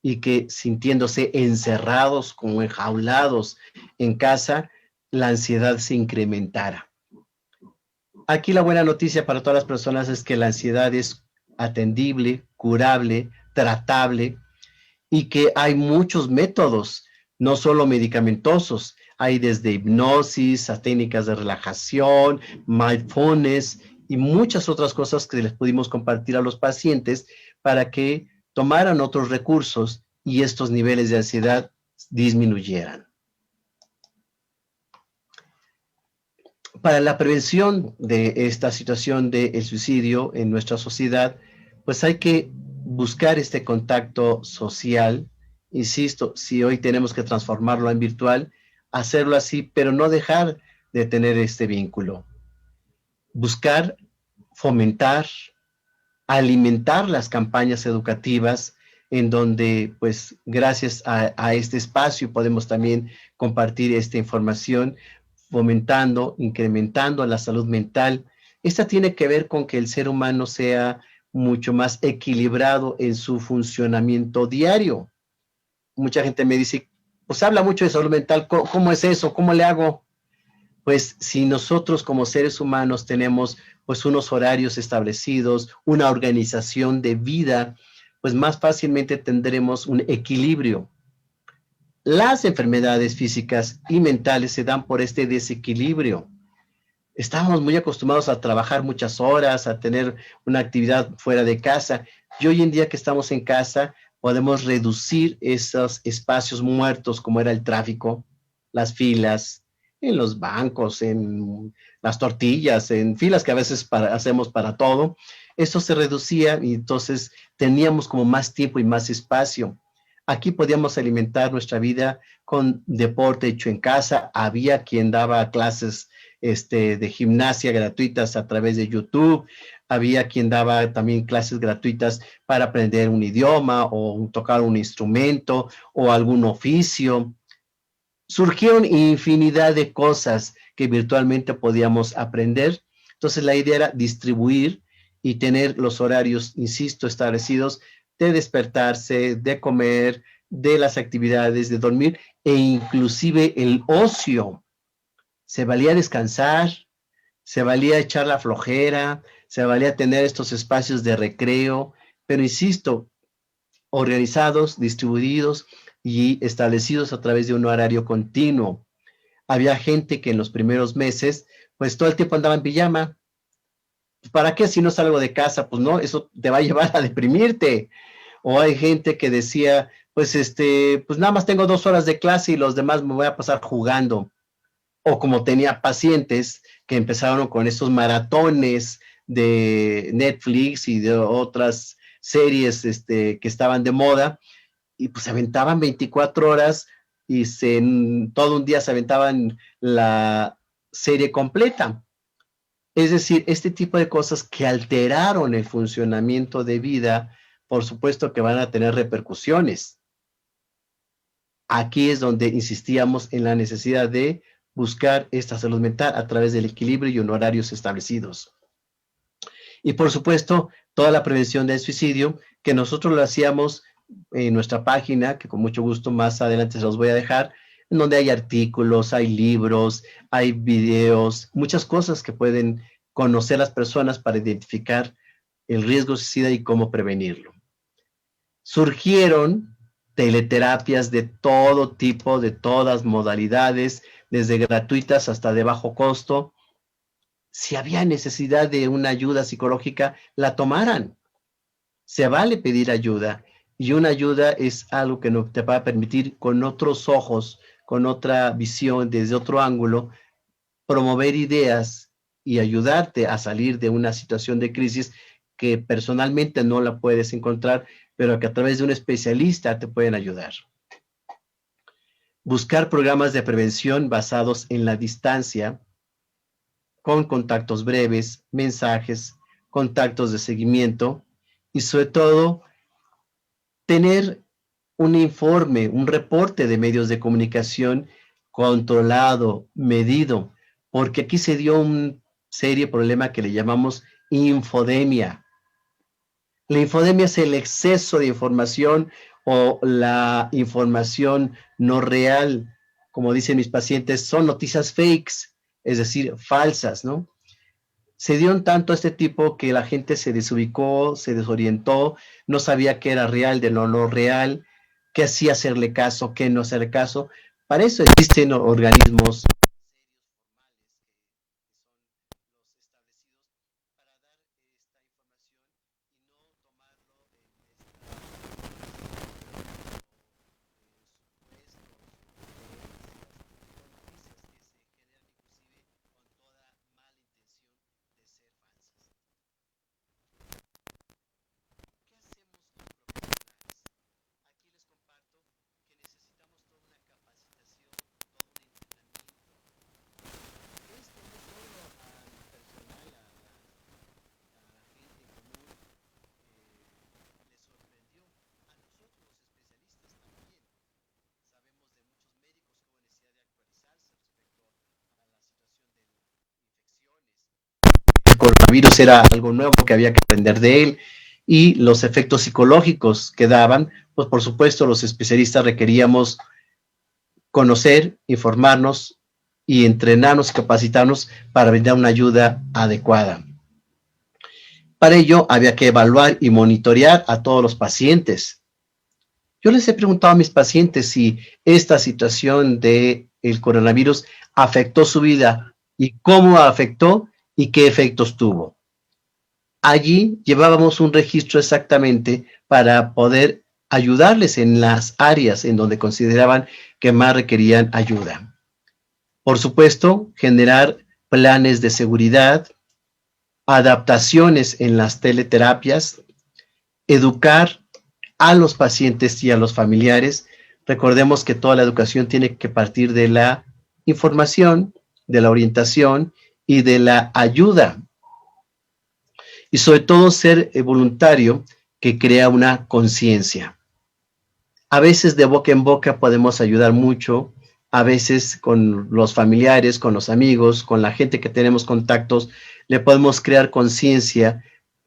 y que sintiéndose encerrados como enjaulados en casa, la ansiedad se incrementara. Aquí la buena noticia para todas las personas es que la ansiedad es atendible, curable, tratable y que hay muchos métodos, no solo medicamentosos. Hay desde hipnosis a técnicas de relajación, mindfulness y muchas otras cosas que les pudimos compartir a los pacientes para que tomaran otros recursos y estos niveles de ansiedad disminuyeran. Para la prevención de esta situación del suicidio en nuestra sociedad, pues hay que buscar este contacto social. Insisto, si hoy tenemos que transformarlo en virtual, hacerlo así, pero no dejar de tener este vínculo. Buscar, fomentar, alimentar las campañas educativas en donde, pues, gracias a este espacio podemos también compartir esta información, fomentando, incrementando la salud mental. Esta tiene que ver con que el ser humano sea mucho más equilibrado en su funcionamiento diario. Mucha gente me dice, pues habla mucho de salud mental, ¿cómo es eso? ¿Cómo le hago? Pues si nosotros como seres humanos tenemos pues unos horarios establecidos, una organización de vida, pues más fácilmente tendremos un equilibrio. Las enfermedades físicas y mentales se dan por este desequilibrio. Estamos muy acostumbrados a trabajar muchas horas, a tener una actividad fuera de casa, y hoy en día que estamos en casa podemos reducir esos espacios muertos como era el tráfico, las filas, en los bancos, en las tortillas, en filas que a veces hacemos para todo. Eso se reducía y entonces teníamos como más tiempo y más espacio. Aquí podíamos alimentar nuestra vida con deporte hecho en casa. Había quien daba clases de gimnasia gratuitas a través de YouTube. Había quien daba también clases gratuitas para aprender un idioma o tocar un instrumento o algún oficio. Surgieron infinidad de cosas que virtualmente podíamos aprender. Entonces la idea era distribuir y tener los horarios, insisto, establecidos de despertarse, de comer, de las actividades, de dormir e inclusive el ocio. Se valía descansar, se valía echar la flojera, se valía tener estos espacios de recreo, pero insisto, organizados, distribuidos y establecidos a través de un horario continuo. Había gente que en los primeros meses, pues todo el tiempo andaba en pijama. ¿Para qué si no salgo de casa? Pues no, eso te va a llevar a deprimirte. O hay gente que decía, pues pues nada más tengo 2 horas de clase y los demás me voy a pasar jugando. O como tenía pacientes que empezaron con estos maratones de Netflix y de otras series que estaban de moda, y pues se aventaban 24 horas y todo un día se aventaban la serie completa. Es decir, este tipo de cosas que alteraron el funcionamiento de vida, por supuesto que van a tener repercusiones. Aquí es donde insistíamos en la necesidad de buscar esta salud mental a través del equilibrio y en horarios establecidos. Y por supuesto, toda la prevención del suicidio, que nosotros lo hacíamos en nuestra página, que con mucho gusto más adelante se los voy a dejar, en donde hay artículos, hay libros, hay videos, muchas cosas que pueden conocer las personas para identificar el riesgo suicida y cómo prevenirlo. Surgieron teleterapias de todo tipo, de todas modalidades, desde gratuitas hasta de bajo costo. Si había necesidad de una ayuda psicológica, la tomaran. Se vale pedir ayuda, y una ayuda es algo que no te va a permitir con otros ojos, con otra visión, desde otro ángulo, promover ideas y ayudarte a salir de una situación de crisis que personalmente no la puedes encontrar, pero que a través de un especialista te pueden ayudar. Buscar programas de prevención basados en la distancia, con contactos breves, mensajes, contactos de seguimiento y sobre todo tener un informe, un reporte de medios de comunicación controlado, medido, porque aquí se dio un serio problema que le llamamos infodemia. La infodemia es el exceso de información o la información no real. Como dicen mis pacientes, son noticias fakes, es decir, falsas, ¿no? Se dio un tanto a este tipo que la gente se desubicó, se desorientó, no sabía qué era real de lo no real, qué hacía hacerle caso, qué no hacerle caso. Para eso existen organismos coronavirus era algo nuevo que había que aprender de él, y los efectos psicológicos que daban, pues por supuesto los especialistas requeríamos conocer, informarnos y entrenarnos y capacitarnos para brindar una ayuda adecuada. Para ello había que evaluar y monitorear a todos los pacientes. Yo les he preguntado a mis pacientes si esta situación del coronavirus afectó su vida y cómo afectó y qué efectos tuvo. Allí llevábamos un registro exactamente para poder ayudarles en las áreas en donde consideraban que más requerían ayuda. Por supuesto, generar planes de seguridad, adaptaciones en las teleterapias, educar a los pacientes y a los familiares. Recordemos que toda la educación tiene que partir de la información, de la orientación y de la ayuda. Y sobre todo ser voluntario que crea una conciencia. A veces de boca en boca podemos ayudar mucho, a veces con los familiares, con los amigos, con la gente que tenemos contactos, le podemos crear conciencia,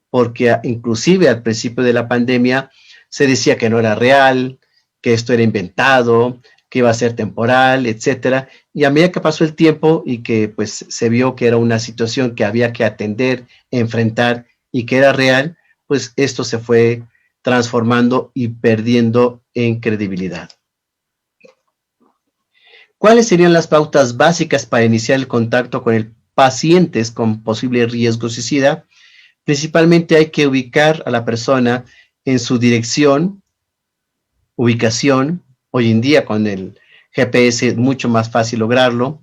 porque inclusive al principio de la pandemia se decía que no era real, que esto era inventado, que iba a ser temporal, etcétera. Y a medida que pasó el tiempo y que pues se vio que era una situación que había que atender, enfrentar y que era real, pues esto se fue transformando y perdiendo en credibilidad. ¿Cuáles serían las pautas básicas para iniciar el contacto con el pacientes con posible riesgo suicida? Principalmente hay que ubicar a la persona en su dirección, ubicación. Hoy en día con el GPS es mucho más fácil lograrlo.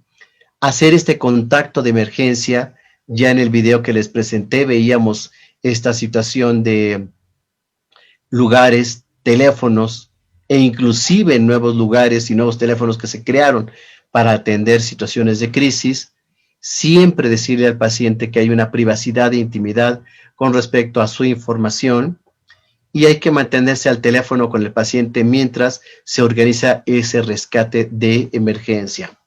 Hacer este contacto de emergencia. Ya en el video que les presenté veíamos esta situación de lugares, teléfonos e inclusive nuevos lugares y nuevos teléfonos que se crearon para atender situaciones de crisis. Siempre decirle al paciente que hay una privacidad e intimidad con respecto a su información y hay que mantenerse al teléfono con el paciente mientras se organiza ese rescate de emergencia.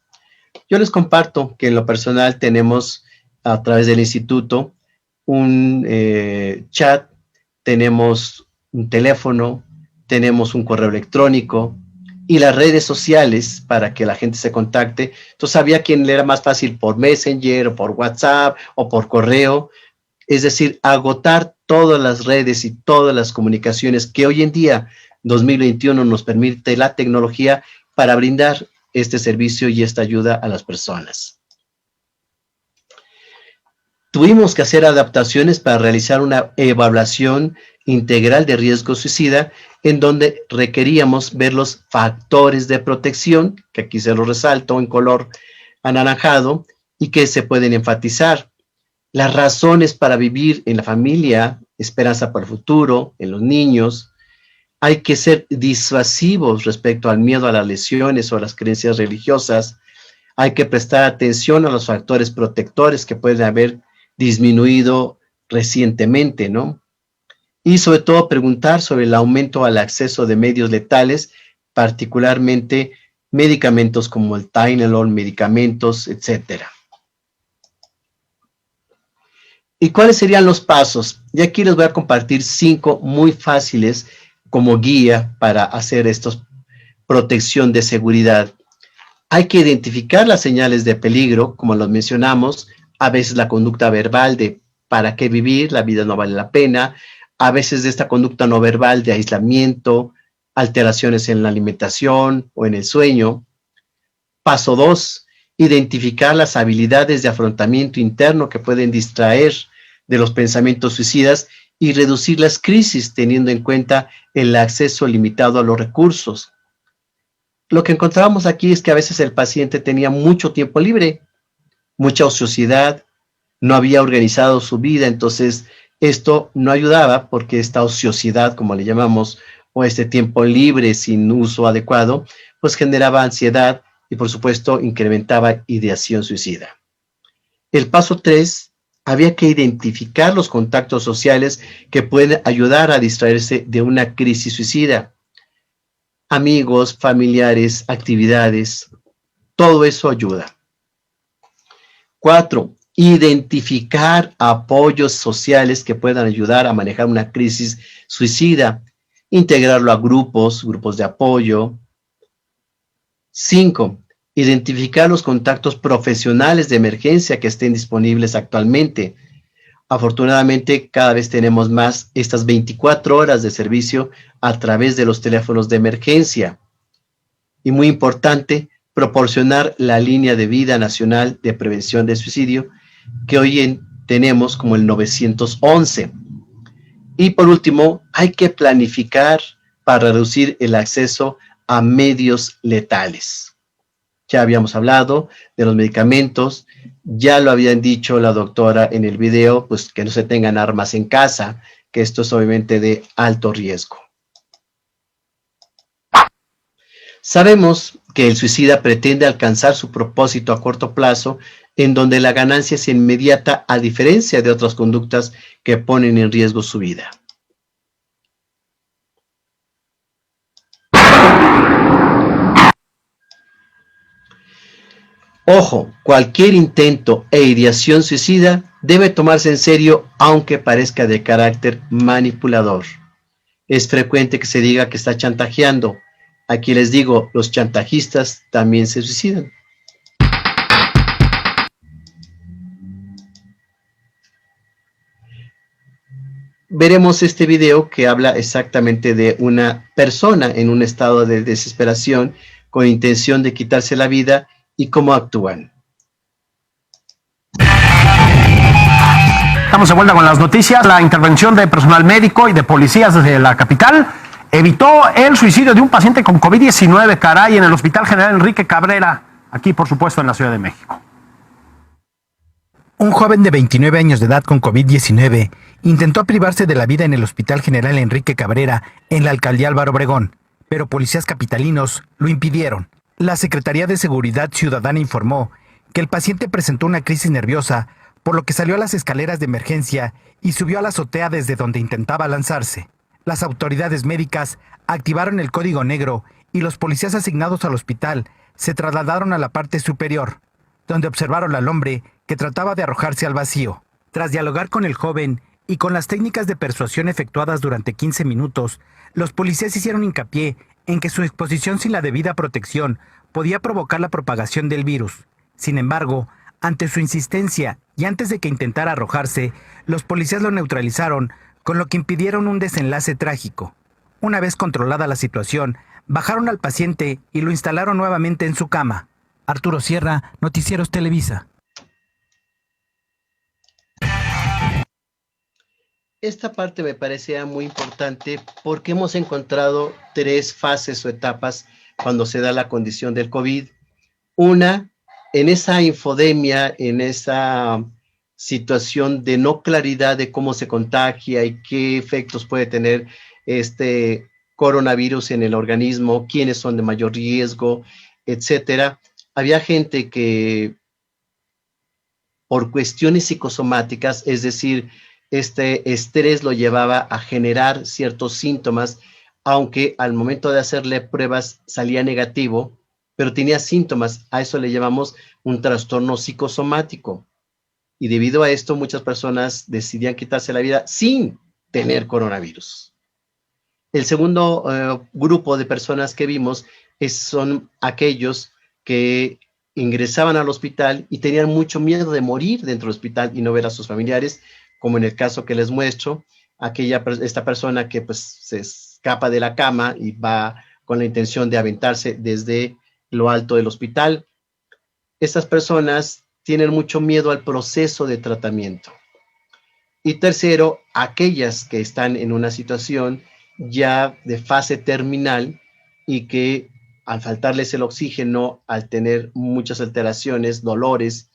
Yo les comparto que en lo personal tenemos a través del instituto un chat, tenemos un teléfono, tenemos un correo electrónico y las redes sociales para que la gente se contacte. Entonces había quien le era más fácil por Messenger o por WhatsApp o por correo. Es decir, agotar todas las redes y todas las comunicaciones que hoy en día, 2021, nos permite la tecnología para brindar este servicio y esta ayuda a las personas. Tuvimos que hacer adaptaciones para realizar una evaluación integral de riesgo suicida, en donde requeríamos ver los factores de protección, que aquí se los resalto en color anaranjado, y que se pueden enfatizar. Las razones para vivir en la familia, esperanza para el futuro, en los niños. Hay que ser disuasivos respecto al miedo a las lesiones o a las creencias religiosas. Hay que prestar atención a los factores protectores que pueden haber disminuido recientemente, ¿no? Y sobre todo preguntar sobre el aumento al acceso de medios letales, particularmente medicamentos como el Tylenol, medicamentos, etcétera. ¿Y cuáles serían los pasos? Y aquí les voy a compartir 5 muy fáciles como guía para hacer estos protección de seguridad. Hay que identificar las señales de peligro, como los mencionamos, a veces la conducta verbal de ¿para qué vivir? La vida no vale la pena. A veces de esta conducta no verbal de aislamiento, alteraciones en la alimentación o en el sueño. Paso 2, identificar las habilidades de afrontamiento interno que pueden distraer de los pensamientos suicidas y reducir las crisis teniendo en cuenta el acceso limitado a los recursos. Lo que encontramos aquí es que a veces el paciente tenía mucho tiempo libre, mucha ociosidad, no había organizado su vida, entonces esto no ayudaba porque esta ociosidad, como le llamamos, o este tiempo libre sin uso adecuado, pues generaba ansiedad y por supuesto incrementaba ideación suicida. El paso 3, había que identificar los contactos sociales que pueden ayudar a distraerse de una crisis suicida. Amigos, familiares, actividades, todo eso ayuda. 4, identificar apoyos sociales que puedan ayudar a manejar una crisis suicida, integrarlo a grupos de apoyo. 5. Identificar los contactos profesionales de emergencia que estén disponibles actualmente. Afortunadamente, cada vez tenemos más estas 24 horas de servicio a través de los teléfonos de emergencia. Y muy importante, proporcionar la línea de vida nacional de prevención de suicidio, que hoy tenemos como el 911. Y por último, hay que planificar para reducir el acceso a medios letales. Ya habíamos hablado de los medicamentos, ya lo habían dicho la doctora en el video, pues que no se tengan armas en casa, que esto es obviamente de alto riesgo. Sabemos que el suicida pretende alcanzar su propósito a corto plazo, en donde la ganancia es inmediata, a diferencia de otras conductas que ponen en riesgo su vida. Ojo, cualquier intento e ideación suicida debe tomarse en serio, aunque parezca de carácter manipulador. Es frecuente que se diga que está chantajeando. Aquí les digo, los chantajistas también se suicidan. Veremos este video que habla exactamente de una persona en un estado de desesperación con intención de quitarse la vida y cómo actúan. Estamos de vuelta con las noticias. La intervención de personal médico y de policías desde la capital evitó el suicidio de un paciente con COVID-19, caray, en el Hospital General Enrique Cabrera, aquí por supuesto en la Ciudad de México. Un joven de 29 años de edad con COVID-19 intentó privarse de la vida en el Hospital General Enrique Cabrera, en la alcaldía Álvaro Obregón, pero policías capitalinos lo impidieron. La Secretaría de Seguridad Ciudadana informó que el paciente presentó una crisis nerviosa, por lo que salió a las escaleras de emergencia y subió a la azotea desde donde intentaba lanzarse. Las autoridades médicas activaron el código negro y los policías asignados al hospital se trasladaron a la parte superior, donde observaron al hombre que trataba de arrojarse al vacío. Tras dialogar con el joven y con las técnicas de persuasión efectuadas durante 15 minutos, los policías hicieron hincapié en que su exposición sin la debida protección podía provocar la propagación del virus. Sin embargo, ante su insistencia y antes de que intentara arrojarse, los policías lo neutralizaron, con lo que impidieron un desenlace trágico. Una vez controlada la situación, bajaron al paciente y lo instalaron nuevamente en su cama. Arturo Sierra, Noticieros Televisa. Esta parte me parecía muy importante porque hemos encontrado 3 fases o etapas cuando se da la condición del COVID. Una, en esa infodemia, en esa situación de no claridad de cómo se contagia y qué efectos puede tener este coronavirus en el organismo, quiénes son de mayor riesgo, etcétera. Había gente que por cuestiones psicosomáticas, es decir, este estrés lo llevaba a generar ciertos síntomas, aunque al momento de hacerle pruebas salía negativo, pero tenía síntomas. A eso le llamamos un trastorno psicosomático. Y debido a esto, muchas personas decidían quitarse la vida sin tener coronavirus. El segundo grupo de personas que vimos son aquellos que ingresaban al hospital y tenían mucho miedo de morir dentro del hospital y no ver a sus familiares, como en el caso que les muestro, esta persona que pues se escapa de la cama y va con la intención de aventarse desde lo alto del hospital. Estas personas tienen mucho miedo al proceso de tratamiento. Y tercero, aquellas que están en una situación ya de fase terminal y que al faltarles el oxígeno, al tener muchas alteraciones, dolores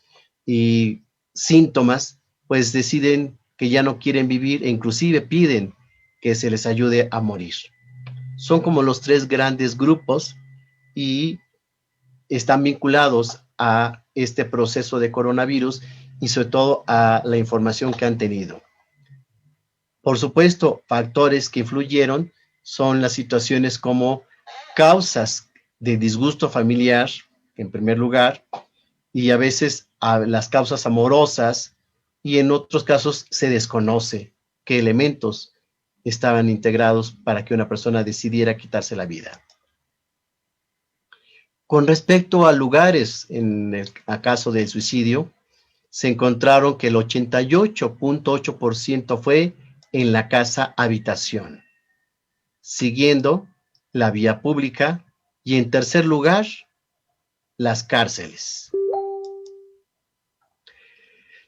y síntomas, pues deciden que ya no quieren vivir e inclusive piden que se les ayude a morir. Son como los 3 grandes grupos y están vinculados a este proceso de coronavirus y sobre todo a la información que han tenido. Por supuesto, factores que influyeron son las situaciones como causas de disgusto familiar, en primer lugar, y a veces a las causas amorosas y en otros casos se desconoce qué elementos estaban integrados para que una persona decidiera quitarse la vida. Con respecto a lugares en el caso del suicidio, se encontraron que el 88.8% fue en la casa habitación, siguiendo la vía pública y en tercer lugar, las cárceles.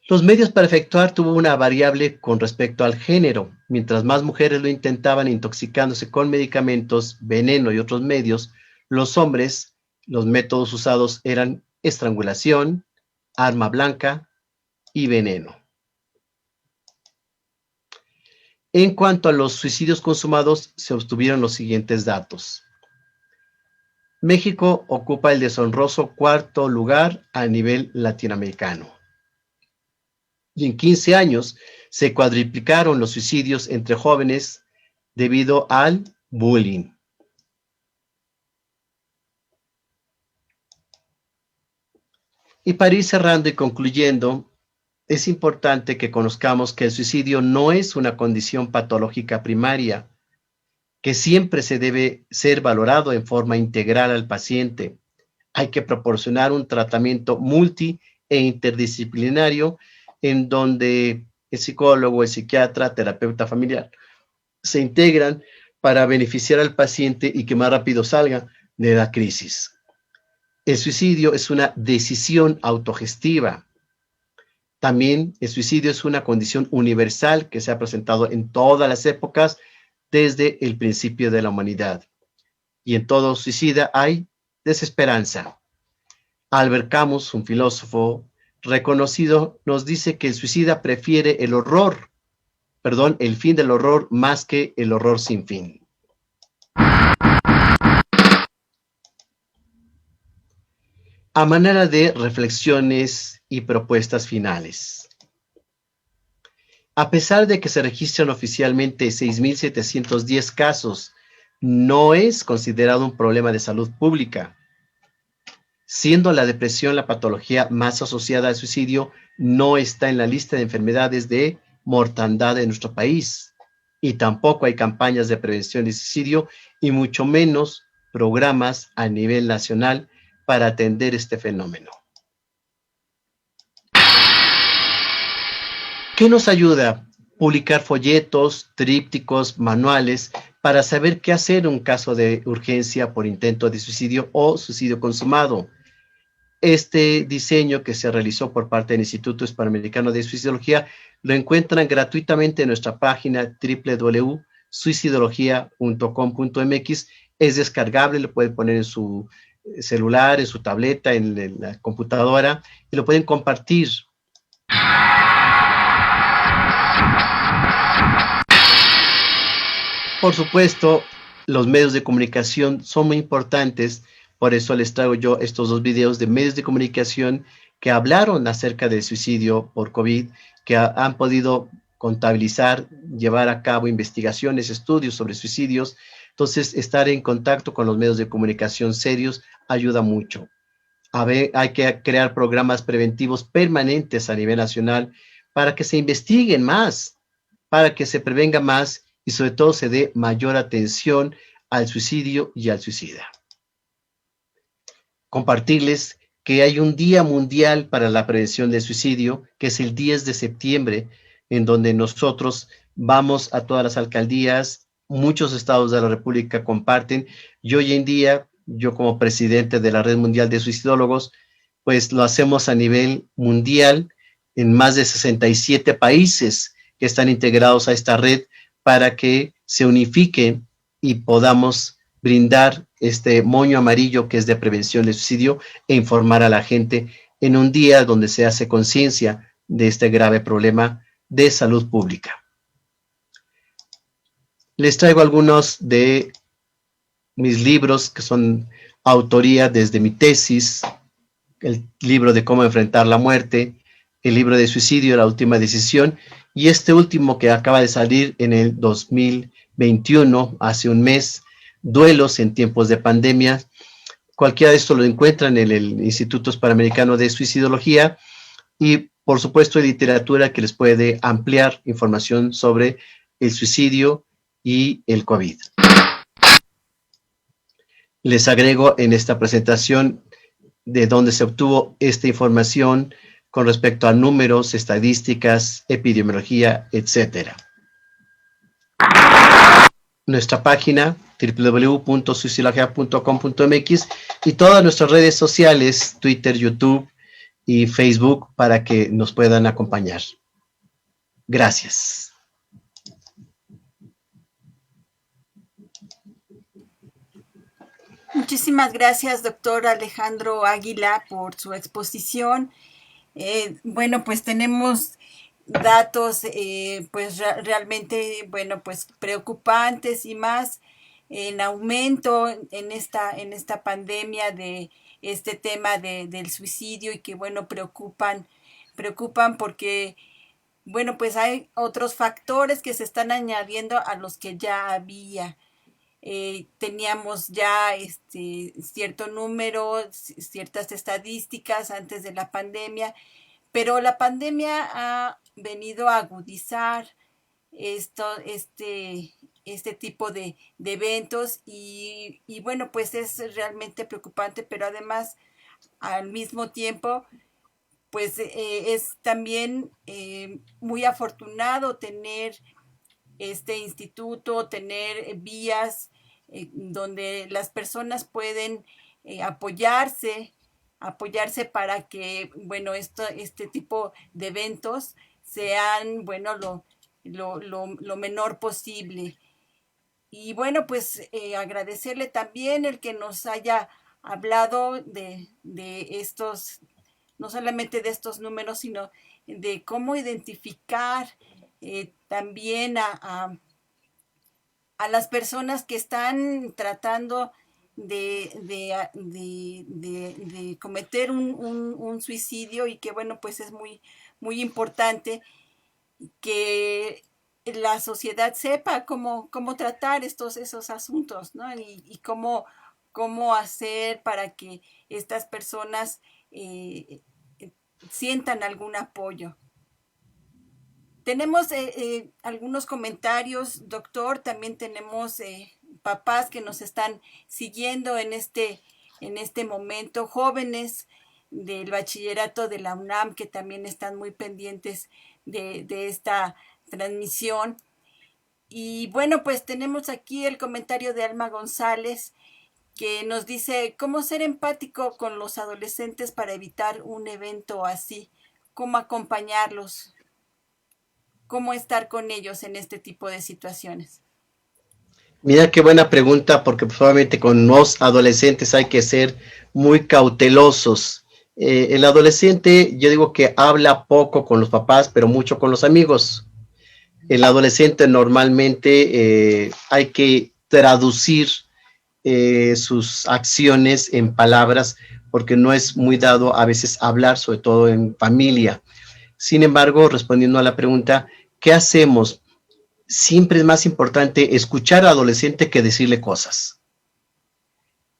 Los medios para efectuar tuvo una variable con respecto al género. Mientras más mujeres lo intentaban intoxicándose con medicamentos, veneno y otros medios, los hombres, los métodos usados eran estrangulación, arma blanca y veneno. En cuanto a los suicidios consumados, se obtuvieron los siguientes datos. México ocupa el deshonroso cuarto lugar a nivel latinoamericano. Y en 15 años se cuadriplicaron los suicidios entre jóvenes debido al bullying. Y para ir cerrando y concluyendo, es importante que conozcamos que el suicidio no es una condición patológica primaria, que siempre se debe ser valorado en forma integral al paciente. Hay que proporcionar un tratamiento multi e interdisciplinario en donde el psicólogo, el psiquiatra, terapeuta familiar se integran para beneficiar al paciente y que más rápido salga de la crisis. El suicidio es una decisión autogestiva. También el suicidio es una condición universal que se ha presentado en todas las épocas desde el principio de la humanidad. Y en todo suicida hay desesperanza. Albert Camus, un filósofo reconocido, nos dice que el suicida prefiere el fin del horror más que el horror sin fin. A manera de reflexiones y propuestas finales. A pesar de que se registran oficialmente 6.710 casos, no es considerado un problema de salud pública. Siendo la depresión la patología más asociada al suicidio, no está en la lista de enfermedades de mortandad en nuestro país. Y tampoco hay campañas de prevención de suicidio y mucho menos programas a nivel nacional para atender este fenómeno. ¿Qué nos ayuda? Publicar folletos, trípticos, manuales para saber qué hacer en un caso de urgencia por intento de suicidio o suicidio consumado. Este diseño que se realizó por parte del Instituto Hispanoamericano de Suicidología lo encuentran gratuitamente en nuestra página www.suicidología.com.mx. Es descargable, lo pueden poner en su celular, en su tableta, en la computadora y lo pueden compartir. Por supuesto, los medios de comunicación son muy importantes, por eso les traigo yo estos dos videos de medios de comunicación que hablaron acerca del suicidio por COVID, que han podido contabilizar, llevar a cabo investigaciones, estudios sobre suicidios. Entonces, estar en contacto con los medios de comunicación serios ayuda mucho. Hay que crear programas preventivos permanentes a nivel nacional para que se investiguen más, para que se prevenga más y sobre todo se dé mayor atención al suicidio y al suicida. Compartirles que hay un Día Mundial para la Prevención del Suicidio, que es el 10 de septiembre, en donde nosotros vamos a todas las alcaldías, muchos estados de la República comparten, y hoy en día, yo como presidente de la Red Mundial de Suicidólogos, pues lo hacemos a nivel mundial en más de 67 países que están integrados a esta red para que se unifiquen y podamos brindar este moño amarillo que es de prevención del suicidio e informar a la gente en un día donde se hace conciencia de este grave problema de salud pública. Les traigo algunos de mis libros que son autoría desde mi tesis, el libro de cómo enfrentar la muerte, el libro de suicidio, la última decisión, y este último que acaba de salir en el 2021, hace un mes, duelos en tiempos de pandemia. Cualquiera de estos lo encuentran en el Instituto Hispanoamericano de Suicidología y, por supuesto, literatura que les puede ampliar información sobre el suicidio y el COVID. Les agrego en esta presentación de dónde se obtuvo esta información con respecto a números, estadísticas, epidemiología, etcétera. Nuestra página www.suicidologia.com.mx y todas nuestras redes sociales, Twitter, YouTube y Facebook, para que nos puedan acompañar. Gracias. Muchísimas gracias, doctor Alejandro Águila, por su exposición. Bueno, pues tenemos datos pues realmente, bueno, pues preocupantes y más en aumento en esta pandemia de este tema del suicidio, y que, bueno, preocupan porque, bueno, pues hay otros factores que se están añadiendo a los que ya había. Teníamos ya cierto número, ciertas estadísticas antes de la pandemia, pero la pandemia ha venido a agudizar este tipo de eventos, y bueno, pues es realmente preocupante, pero además, al mismo tiempo, pues es también muy afortunado tener este instituto, tener vías donde las personas pueden apoyarse para que, bueno, este tipo de eventos sean, bueno, lo menor posible. Y bueno, pues agradecerle también el que nos haya hablado de estos, no solamente de estos números, sino de cómo identificar también a las personas que están tratando de cometer un suicidio, y que, bueno, pues es muy, muy importante que la sociedad sepa cómo tratar esos asuntos, ¿no? Y cómo hacer para que estas personas sientan algún apoyo. Tenemos algunos comentarios, doctor. También tenemos papás que nos están siguiendo en este momento, jóvenes del bachillerato de la UNAM que también están muy pendientes de esta transmisión. Y bueno, pues tenemos aquí el comentario de Alma González, que nos dice: ¿cómo ser empático con los adolescentes para evitar un evento así? ¿Cómo acompañarlos? ¿Cómo estar con ellos en este tipo de situaciones? Mira qué buena pregunta, porque probablemente con los adolescentes hay que ser muy cautelosos. El adolescente, yo digo que habla poco con los papás, pero mucho con los amigos. El adolescente normalmente hay que traducir sus acciones en palabras, porque no es muy dado a veces hablar, sobre todo en familia. Sin embargo, respondiendo a la pregunta, ¿qué hacemos? Siempre es más importante escuchar al adolescente que decirle cosas.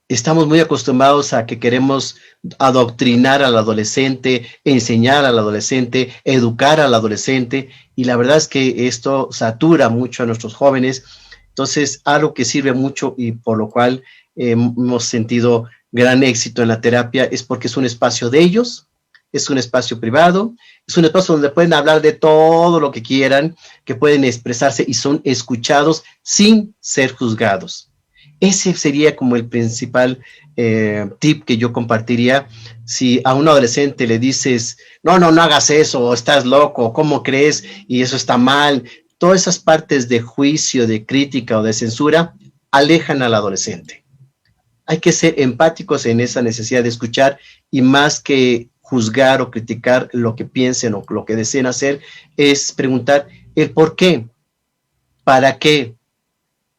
Estamos muy acostumbrados a que queremos adoctrinar al adolescente, enseñar al adolescente, educar al adolescente, y la verdad es que esto satura mucho a nuestros jóvenes. Entonces, algo que sirve mucho y por lo cual hemos sentido gran éxito en la terapia es porque es un espacio de ellos, es un espacio privado, es un espacio donde pueden hablar de todo lo que quieran, que pueden expresarse y son escuchados sin ser juzgados. Ese sería como el principal tip que yo compartiría. Si a un adolescente le dices, no hagas eso, estás loco, ¿cómo crees? Y eso está mal. Todas esas partes de juicio, de crítica o de censura alejan al adolescente. Hay que ser empáticos en esa necesidad de escuchar, y más que juzgar o criticar lo que piensen o lo que deseen hacer, es preguntar el por qué, para qué.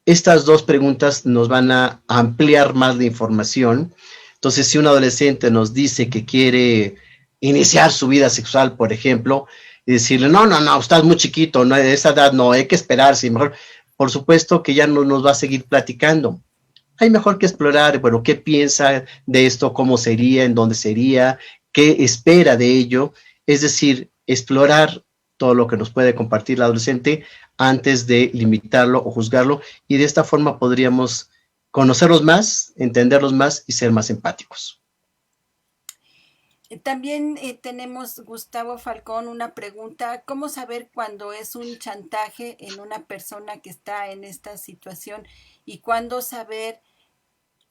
Estas dos preguntas nos van a ampliar más la información. Entonces, si un adolescente nos dice que quiere iniciar su vida sexual, por ejemplo, y decirle, no, estás muy chiquito, no, de esa edad no, hay que esperarse, mejor, por supuesto que ya no nos va a seguir platicando. Hay mejor que explorar, bueno, qué piensa de esto, cómo sería, en dónde sería, qué espera de ello, es decir, explorar todo lo que nos puede compartir el adolescente antes de limitarlo o juzgarlo, y de esta forma podríamos conocerlos más, entenderlos más y ser más empáticos. También tenemos, Gustavo Falcón, una pregunta: ¿cómo saber cuándo es un chantaje en una persona que está en esta situación y cuándo saber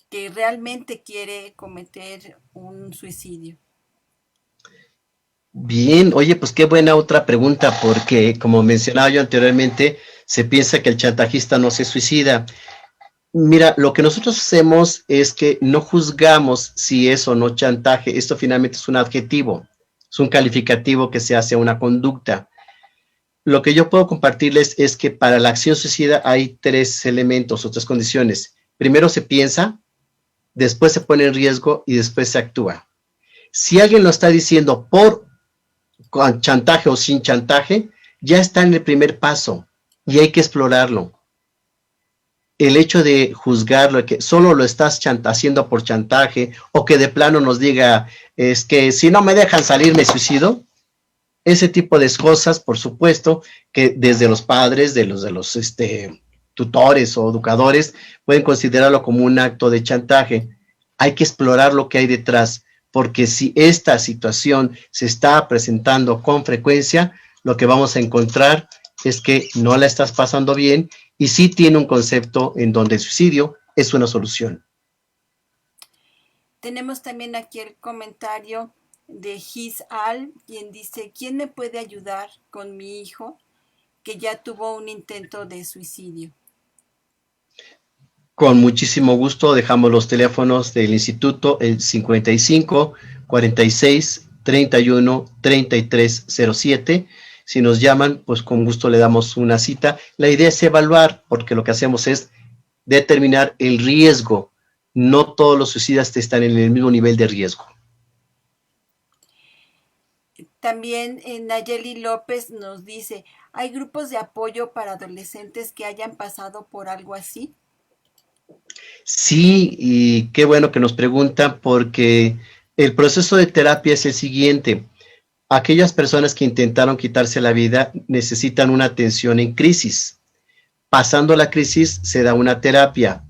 que realmente quiere cometer un suicidio? Bien, oye, pues qué buena otra pregunta, porque como mencionaba yo anteriormente, se piensa que el chantajista no se suicida. Mira, lo que nosotros hacemos es que no juzgamos si es o no chantaje. Esto finalmente es un adjetivo, es un calificativo que se hace a una conducta. Lo que yo puedo compartirles es que para la acción suicida hay 3 elementos o 3 condiciones. Primero se piensa, después se pone en riesgo y después se actúa. Si alguien lo está diciendo con chantaje o sin chantaje, ya está en el primer paso y hay que explorarlo. El hecho de juzgarlo, que solo lo estás haciendo por chantaje, o que de plano nos diga, es que si no me dejan salir me suicido, ese tipo de cosas, por supuesto, que desde los padres, de los tutores o educadores, pueden considerarlo como un acto de chantaje. Hay que explorar lo que hay detrás, porque si esta situación se está presentando con frecuencia, lo que vamos a encontrar es que no la estás pasando bien y sí tiene un concepto en donde el suicidio es una solución. Tenemos también aquí el comentario de Gis Al, quien dice: ¿quién me puede ayudar con mi hijo que ya tuvo un intento de suicidio? Con muchísimo gusto dejamos los teléfonos del instituto, el 55 46 31 33 07. Si nos llaman, pues con gusto le damos una cita. La idea es evaluar, porque lo que hacemos es determinar el riesgo. No todos los suicidas están en el mismo nivel de riesgo. También Nayeli López nos dice: ¿hay grupos de apoyo para adolescentes que hayan pasado por algo así? Sí, y qué bueno que nos preguntan, porque el proceso de terapia es el siguiente. Aquellas personas que intentaron quitarse la vida necesitan una atención en crisis. Pasando la crisis se da una terapia.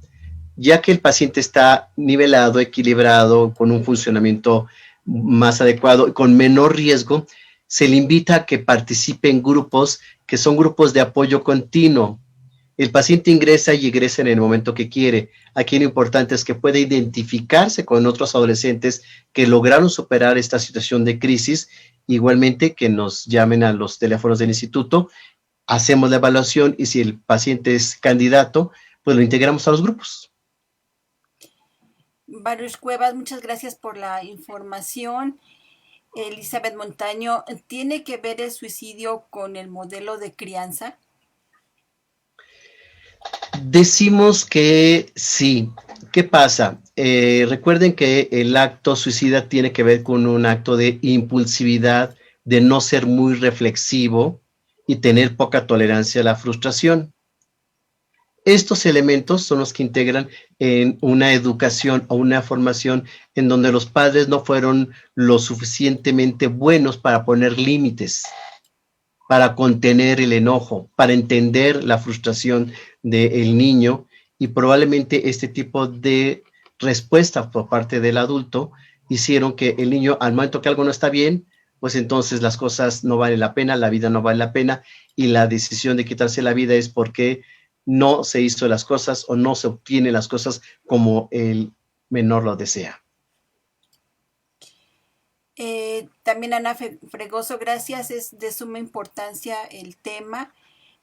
Ya que el paciente está nivelado, equilibrado, con un funcionamiento más adecuado, con menor riesgo, se le invita a que participe en grupos que son grupos de apoyo continuo. El paciente ingresa y egresa en el momento que quiere. Aquí lo importante es que pueda identificarse con otros adolescentes que lograron superar esta situación de crisis. Igualmente, que nos llamen a los teléfonos del instituto, hacemos la evaluación y si el paciente es candidato, pues lo integramos a los grupos. Baruch Cuevas, muchas gracias por la información. Elizabeth Montaño, ¿tiene que ver el suicidio con el modelo de crianza? Decimos que sí. ¿Qué pasa? Recuerden que el acto suicida tiene que ver con un acto de impulsividad, de no ser muy reflexivo y tener poca tolerancia a la frustración. Estos elementos son los que integran en una educación o una formación en donde los padres no fueron lo suficientemente buenos para poner límites, para contener el enojo, para entender la frustración del niño, y probablemente este tipo de respuesta por parte del adulto hicieron que el niño, al momento que algo no está bien, pues entonces las cosas no valen la pena, la vida no vale la pena, y la decisión de quitarse la vida es porque no se hizo las cosas o no se obtienen las cosas como el menor lo desea. También Ana Fregoso, gracias, es de suma importancia el tema.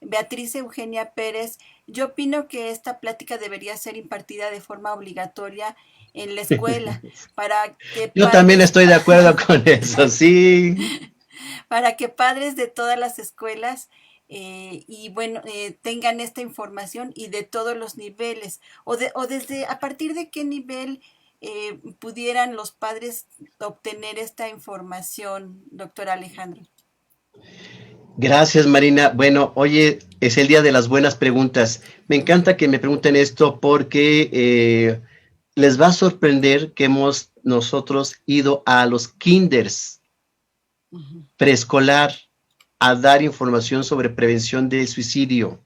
Beatriz Eugenia Pérez, yo opino que esta plática debería ser impartida de forma obligatoria en la escuela para que Yo también estoy de acuerdo con eso, sí. Para que padres de todas las escuelas tengan esta información y de todos los niveles, o desde a partir de qué nivel pudieran los padres obtener esta información, doctor Alejandro. Gracias, Marina. Bueno, oye, es el día de las buenas preguntas. Me encanta que me pregunten esto porque les va a sorprender que hemos nosotros ido a los kinders preescolar a dar información sobre prevención del suicidio.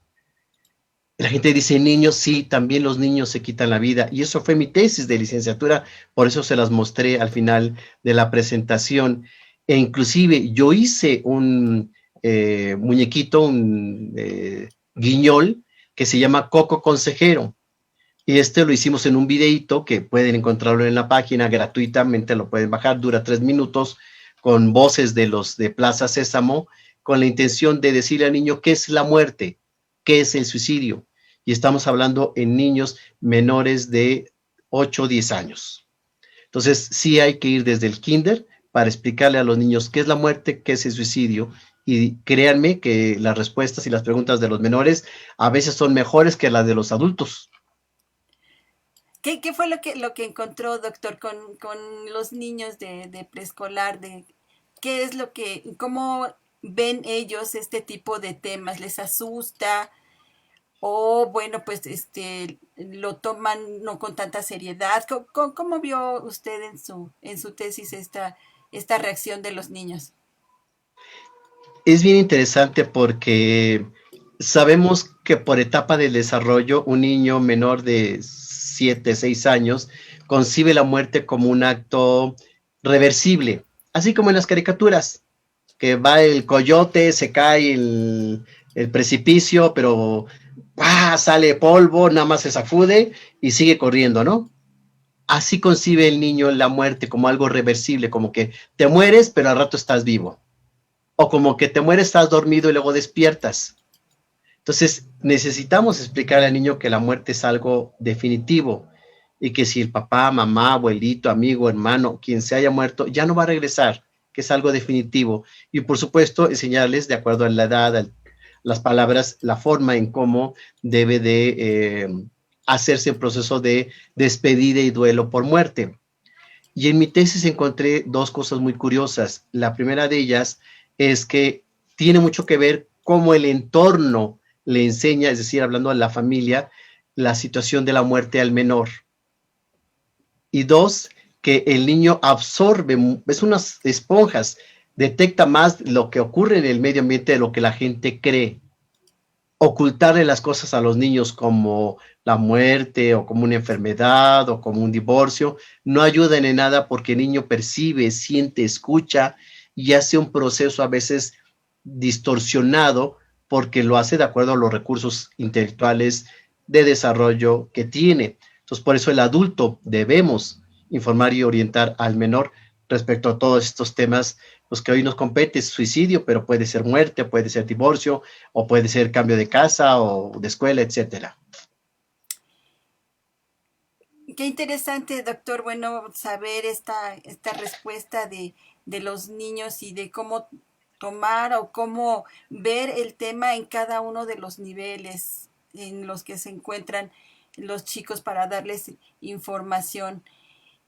La gente dice niños, sí, también los niños se quitan la vida. Y eso fue mi tesis de licenciatura, por eso se las mostré al final de la presentación. E inclusive yo hice un muñequito, un guiñol, que se llama Coco Consejero. Y lo hicimos en un videíto que pueden encontrarlo en la página gratuitamente, lo pueden bajar, dura 3 minutos, con voces de los de Plaza Sésamo, con la intención de decirle al niño qué es la muerte, qué es el suicidio. Y estamos hablando en niños menores de 8 o 10 años. Entonces, sí hay que ir desde el kinder para explicarle a los niños qué es la muerte, qué es el suicidio. Y créanme que las respuestas y las preguntas de los menores a veces son mejores que las de los adultos. ¿Qué fue lo que encontró, doctor, con los niños de preescolar? ¿Qué es cómo ven ellos este tipo de temas? ¿Les asusta? O bueno, pues lo toman no con tanta seriedad. ¿Cómo vio usted en su tesis esta reacción de los niños? Es bien interesante porque sabemos que por etapa del desarrollo, un niño menor de 7, 6 años concibe la muerte como un acto reversible, así como en las caricaturas, que va el coyote, se cae el precipicio, pero sale polvo, nada más se sacude y sigue corriendo, ¿no? Así concibe el niño la muerte como algo reversible, como que te mueres, pero al rato estás vivo. O como que te mueres, estás dormido y luego despiertas. Entonces, necesitamos explicar al niño que la muerte es algo definitivo y que si el papá, mamá, abuelito, amigo, hermano, quien se haya muerto, ya no va a regresar, que es algo definitivo. Y por supuesto, enseñarles de acuerdo a la edad, a las palabras, la forma en cómo debe de hacerse el proceso de despedida y duelo por muerte. Y en mi tesis encontré 2 cosas muy curiosas. La primera de ellas es que tiene mucho que ver cómo el entorno le enseña, es decir, hablando de la familia, la situación de la muerte al menor. Y 2, que el niño absorbe, es unas esponjas, detecta más lo que ocurre en el medio ambiente de lo que la gente cree. Ocultarle las cosas a los niños como la muerte o como una enfermedad o como un divorcio no ayudan en nada porque el niño percibe, siente, escucha y hace un proceso a veces distorsionado porque lo hace de acuerdo a los recursos intelectuales de desarrollo que tiene. Entonces, por eso el adulto debemos informar y orientar al menor respecto a todos estos temas, los que hoy nos compete, suicidio, pero puede ser muerte, puede ser divorcio, o puede ser cambio de casa o de escuela, etcétera. Qué interesante, doctor, bueno, saber esta respuesta de los niños y de cómo tomar o cómo ver el tema en cada uno de los niveles en los que se encuentran los chicos para darles información.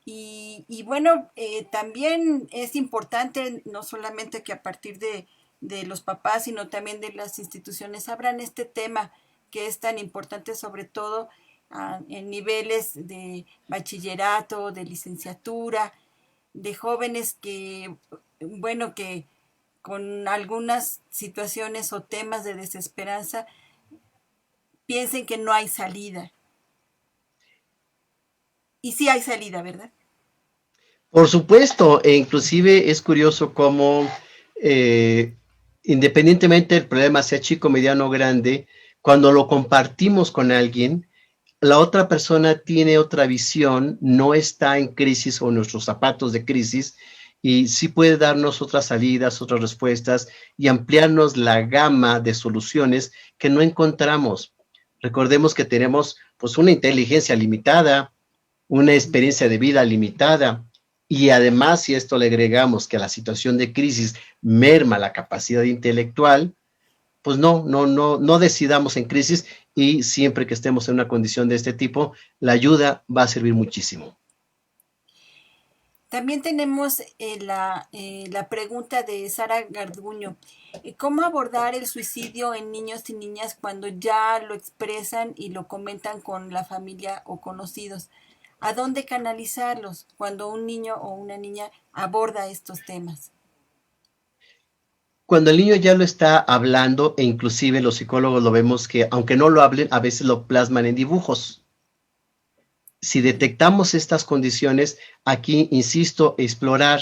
Y bueno, también es importante no solamente que a partir de los papás, sino también de las instituciones abran este tema que es tan importante, sobre todo en niveles de bachillerato, de licenciatura, de jóvenes que, bueno, que con algunas situaciones o temas de desesperanza piensen que no hay salida. Y sí hay salida, ¿verdad? Por supuesto, e inclusive es curioso cómo independientemente del problema sea chico, mediano o grande, cuando lo compartimos con alguien, la otra persona tiene otra visión, no está en crisis o en nuestros zapatos de crisis y sí puede darnos otras salidas, otras respuestas y ampliarnos la gama de soluciones que no encontramos. Recordemos que tenemos pues una inteligencia limitada, una experiencia de vida limitada y además si a esto le agregamos que la situación de crisis merma la capacidad intelectual, pues no decidamos en crisis y siempre que estemos en una condición de este tipo, la ayuda va a servir muchísimo. También tenemos la pregunta de Sara Garduño. ¿Cómo abordar el suicidio en niños y niñas cuando ya lo expresan y lo comentan con la familia o conocidos? ¿A dónde canalizarlos cuando un niño o una niña aborda estos temas? Cuando el niño ya lo está hablando, e inclusive los psicólogos lo vemos que, aunque no lo hablen, a veces lo plasman en dibujos. Si detectamos estas condiciones, aquí, insisto, explorar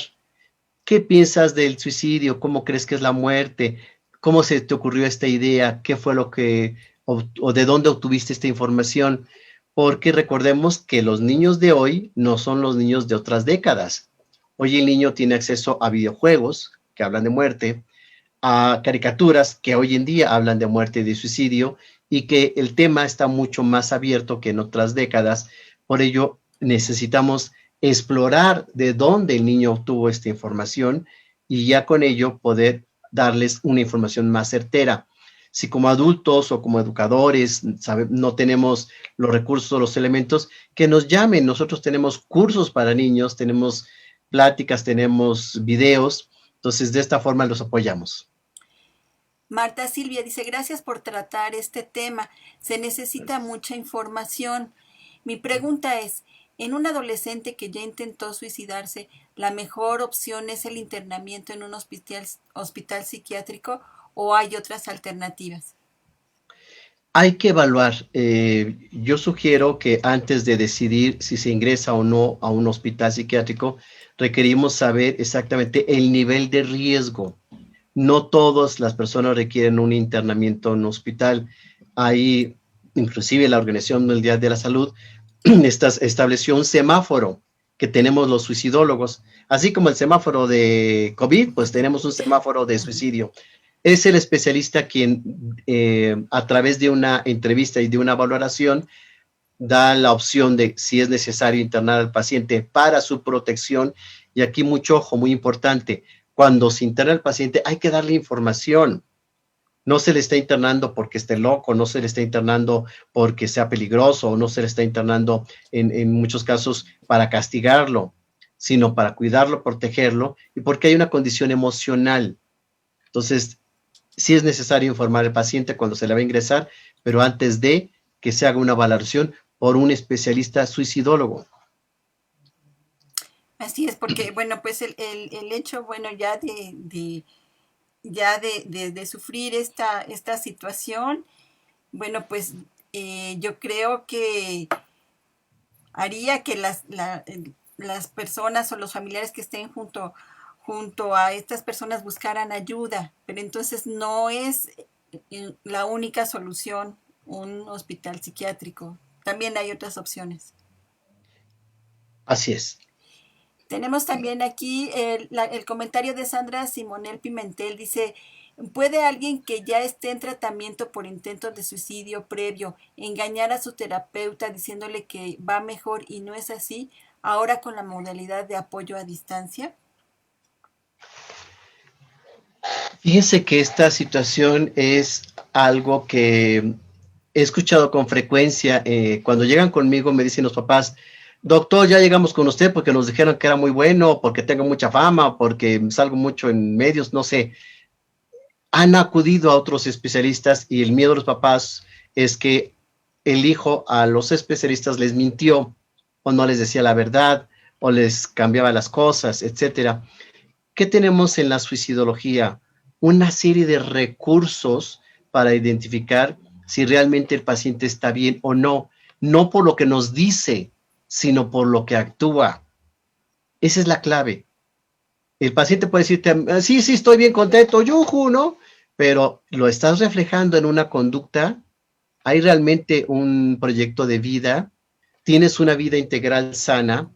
qué piensas del suicidio, cómo crees que es la muerte, cómo se te ocurrió esta idea, qué fue lo que, o de dónde obtuviste esta información, porque recordemos que los niños de hoy no son los niños de otras décadas. Hoy el niño tiene acceso a videojuegos que hablan de muerte, a caricaturas que hoy en día hablan de muerte y de suicidio, y que el tema está mucho más abierto que en otras décadas. Por ello, necesitamos explorar de dónde el niño obtuvo esta información y ya con ello poder darles una información más certera. Si como adultos o como educadores no tenemos los recursos, los elementos, que nos llamen. Nosotros tenemos cursos para niños, tenemos pláticas, tenemos videos. Entonces, de esta forma los apoyamos. Marta Silvia dice, gracias por tratar este tema. Se necesita mucha información. Mi pregunta es, en un adolescente que ya intentó suicidarse, ¿la mejor opción es el internamiento en un hospital psiquiátrico o hay otras alternativas? Hay que evaluar. Yo sugiero que antes de decidir si se ingresa o no a un hospital psiquiátrico, requerimos saber exactamente el nivel de riesgo. No todas las personas requieren un internamiento en un hospital. Hay, inclusive la Organización Mundial de la Salud estableció un semáforo que tenemos los suicidólogos. Así como el semáforo de COVID, pues tenemos un semáforo de suicidio. Es el especialista quien, a través de una entrevista y de una valoración, da la opción de si es necesario internar al paciente para su protección. Y aquí mucho ojo, muy importante, cuando se interna al paciente hay que darle información. No se le está internando porque esté loco, no se le está internando porque sea peligroso, o no se le está internando en muchos casos para castigarlo, sino para cuidarlo, protegerlo, y porque hay una condición emocional. Entonces, sí es necesario informar al paciente cuando se le va a ingresar, pero antes de que se haga una valoración por un especialista suicidólogo. Así es, porque, bueno, pues el hecho, bueno, ya de sufrir esta situación, bueno, pues yo creo que haría que las personas o los familiares que estén junto a estas personas buscaran ayuda, pero entonces no es la única solución un hospital psiquiátrico. También hay otras opciones. Así es. Tenemos también aquí el comentario de Sandra Simonel Pimentel. Dice, ¿puede alguien que ya esté en tratamiento por intentos de suicidio previo engañar a su terapeuta diciéndole que va mejor y no es así, ahora con la modalidad de apoyo a distancia? Fíjense que esta situación es algo que he escuchado con frecuencia. Cuando llegan conmigo me dicen los papás, doctor, ya llegamos con usted porque nos dijeron que era muy bueno, porque tengo mucha fama, porque salgo mucho en medios, no sé. Han acudido a otros especialistas y el miedo de los papás es que el hijo a los especialistas les mintió o no les decía la verdad o les cambiaba las cosas, etcétera. ¿Qué tenemos en la suicidología? Una serie de recursos para identificar si realmente el paciente está bien o no, no por lo que nos dice, sino por lo que actúa. Esa es la clave. El paciente puede decirte, sí, estoy bien contento, yujú, ¿no? Pero lo estás reflejando en una conducta. Hay realmente un proyecto de vida, tienes una vida integral sana.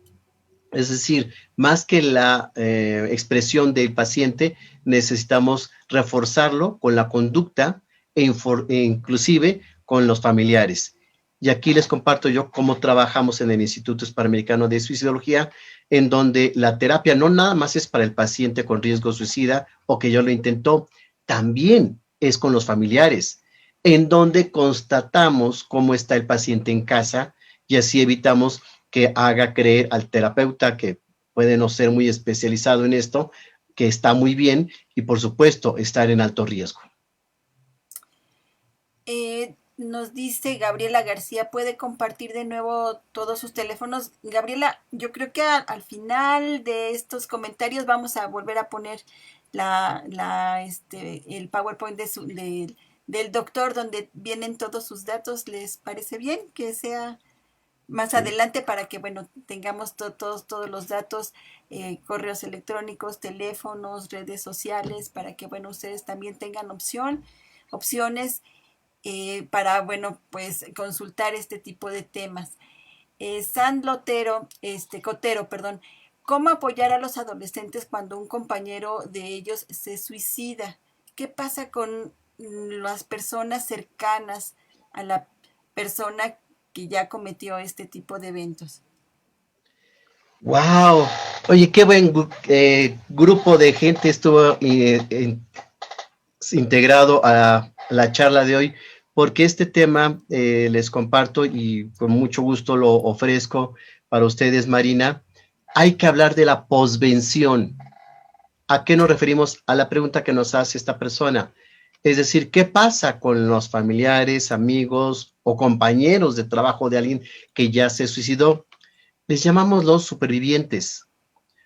Es decir, más que la expresión del paciente, necesitamos reforzarlo con la conducta e inclusive con los familiares. Y aquí les comparto yo cómo trabajamos en el Instituto Hispanoamericano de Suicidología, en donde la terapia no nada más es para el paciente con riesgo suicida o que ya lo intentó, también es con los familiares, en donde constatamos cómo está el paciente en casa y así evitamos que haga creer al terapeuta, que puede no ser muy especializado en esto, que está muy bien y, por supuesto, estar en alto riesgo. Nos dice Gabriela García, ¿puede compartir de nuevo todos sus teléfonos? Gabriela, yo creo que al final de estos comentarios vamos a volver a poner el PowerPoint del doctor donde vienen todos sus datos. ¿Les parece bien que sea más adelante para que, bueno, tengamos todos los datos, correos electrónicos, teléfonos, redes sociales, para que, bueno, ustedes también tengan opciones para, bueno, pues consultar este tipo de temas. Cotero, perdón. ¿Cómo apoyar a los adolescentes cuando un compañero de ellos se suicida? ¿Qué pasa con las personas cercanas a la persona que ya cometió este tipo de eventos? Wow. Oye, qué buen grupo de gente estuvo integrado a la charla de hoy, porque este tema les comparto y con mucho gusto lo ofrezco para ustedes, Marina. Hay que hablar de la posvención. ¿A qué nos referimos? A la pregunta que nos hace esta persona. Es decir, ¿qué pasa con los familiares, amigos o compañeros de trabajo de alguien que ya se suicidó? Les llamamos los supervivientes.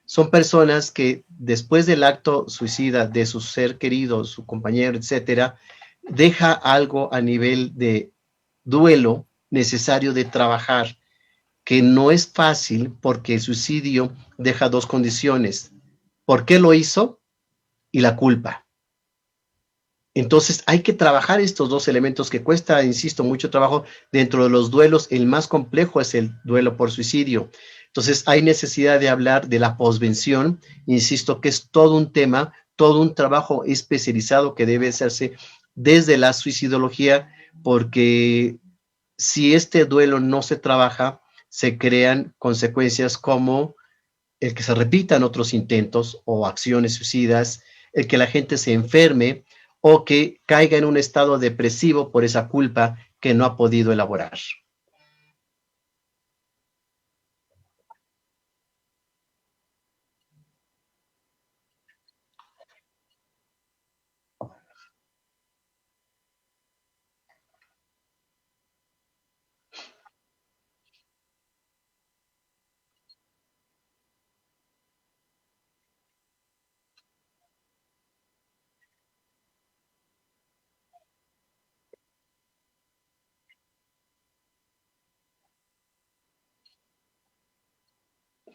Son personas que después del acto suicida de su ser querido, su compañero, etcétera, deja algo a nivel de duelo necesario de trabajar, que no es fácil porque el suicidio deja dos condiciones. ¿Por qué lo hizo? Y la culpa. Entonces hay que trabajar estos dos elementos que cuesta, insisto, mucho trabajo. Dentro de los duelos, el más complejo es el duelo por suicidio. Entonces hay necesidad de hablar de la posvención, insisto que es todo un tema, todo un trabajo especializado que debe hacerse desde la suicidología, porque si este duelo no se trabaja, se crean consecuencias como el que se repitan otros intentos o acciones suicidas, el que la gente se enferme o que caiga en un estado depresivo por esa culpa que no ha podido elaborar.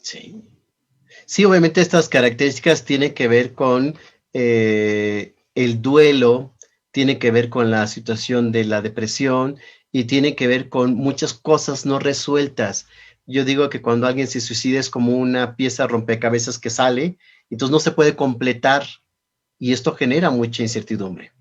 Sí. Sí, obviamente estas características tienen que ver con el duelo, tienen que ver con la situación de la depresión y tienen que ver con muchas cosas no resueltas. Yo digo que cuando alguien se suicida es como una pieza rompecabezas que sale, entonces no se puede completar y esto genera mucha incertidumbre.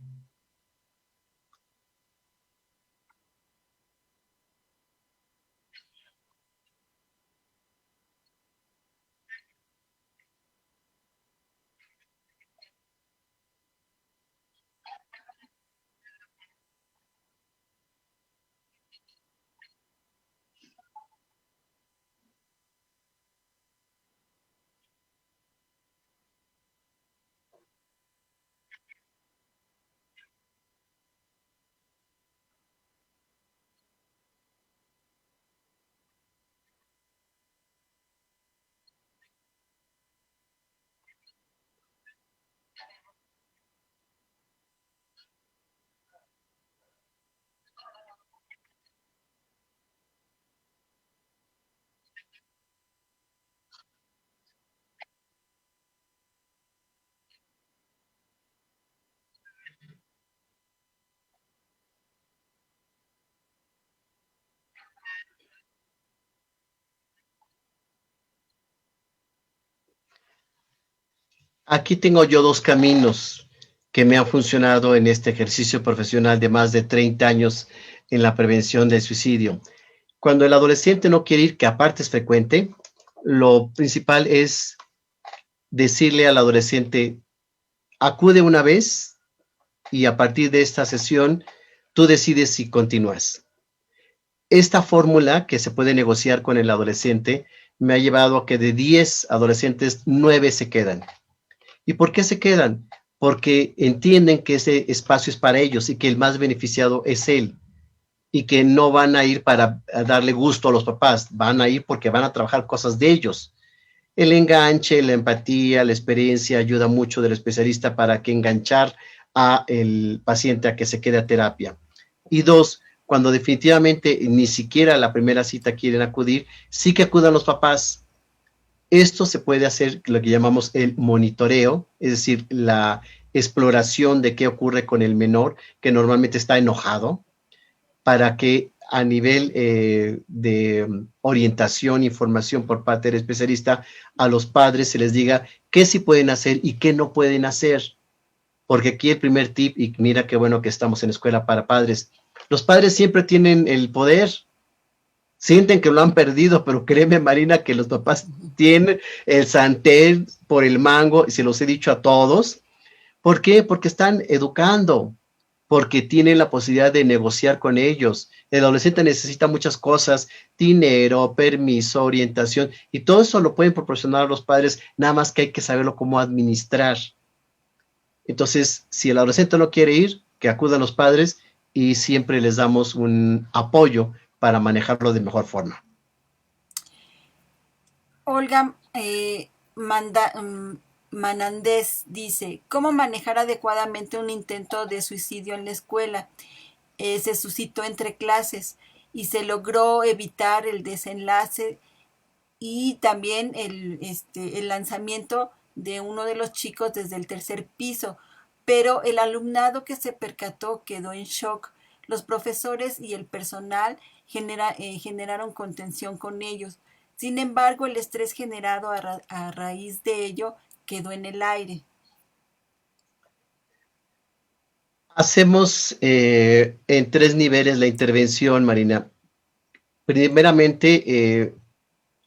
Aquí tengo yo dos caminos que me han funcionado en este ejercicio profesional de más de 30 años en la prevención del suicidio. Cuando el adolescente no quiere ir, que aparte es frecuente, lo principal es decirle al adolescente, acude una vez y a partir de esta sesión tú decides si continúas. Esta fórmula que se puede negociar con el adolescente me ha llevado a que de 10 adolescentes, 9 se quedan. ¿Y por qué se quedan? Porque entienden que ese espacio es para ellos y que el más beneficiado es él y que no van a ir para darle gusto a los papás, van a ir porque van a trabajar cosas de ellos. el enganche, la empatía, la experiencia ayuda mucho del especialista para que enganchar a el paciente a que se quede a terapia. Y dos, cuando definitivamente ni siquiera a la primera cita quieren acudir, sí que acudan los papás. Esto se puede hacer lo que llamamos el monitoreo, es decir, la exploración de qué ocurre con el menor, que normalmente está enojado, para que a nivel de orientación, información por parte del especialista, a los padres se les diga qué sí pueden hacer y qué no pueden hacer. Porque aquí el primer tip, y mira qué bueno que estamos en escuela para padres, los padres siempre tienen el poder, sienten que lo han perdido, pero créeme, Marina, que los papás tienen el sartén por el mango, y se los he dicho a todos. ¿Por qué? Porque están educando, porque tienen la posibilidad de negociar con ellos. El adolescente necesita muchas cosas, dinero, permiso, orientación, y todo eso lo pueden proporcionar a los padres, nada más que hay que saberlo cómo administrar. Entonces, si el adolescente no quiere ir, que acudan los padres y siempre les damos un apoyo para manejarlo de mejor forma. Olga Manandés dice, ¿cómo manejar adecuadamente un intento de suicidio en la escuela? Se suscitó entre clases y se logró evitar el desenlace y también el lanzamiento de uno de los chicos desde el tercer piso, pero el alumnado que se percató quedó en shock. Los profesores y el personal generaron contención con ellos. Sin embargo, el estrés generado a raíz de ello quedó en el aire. Hacemos en 3 niveles la intervención, Marina. Primeramente,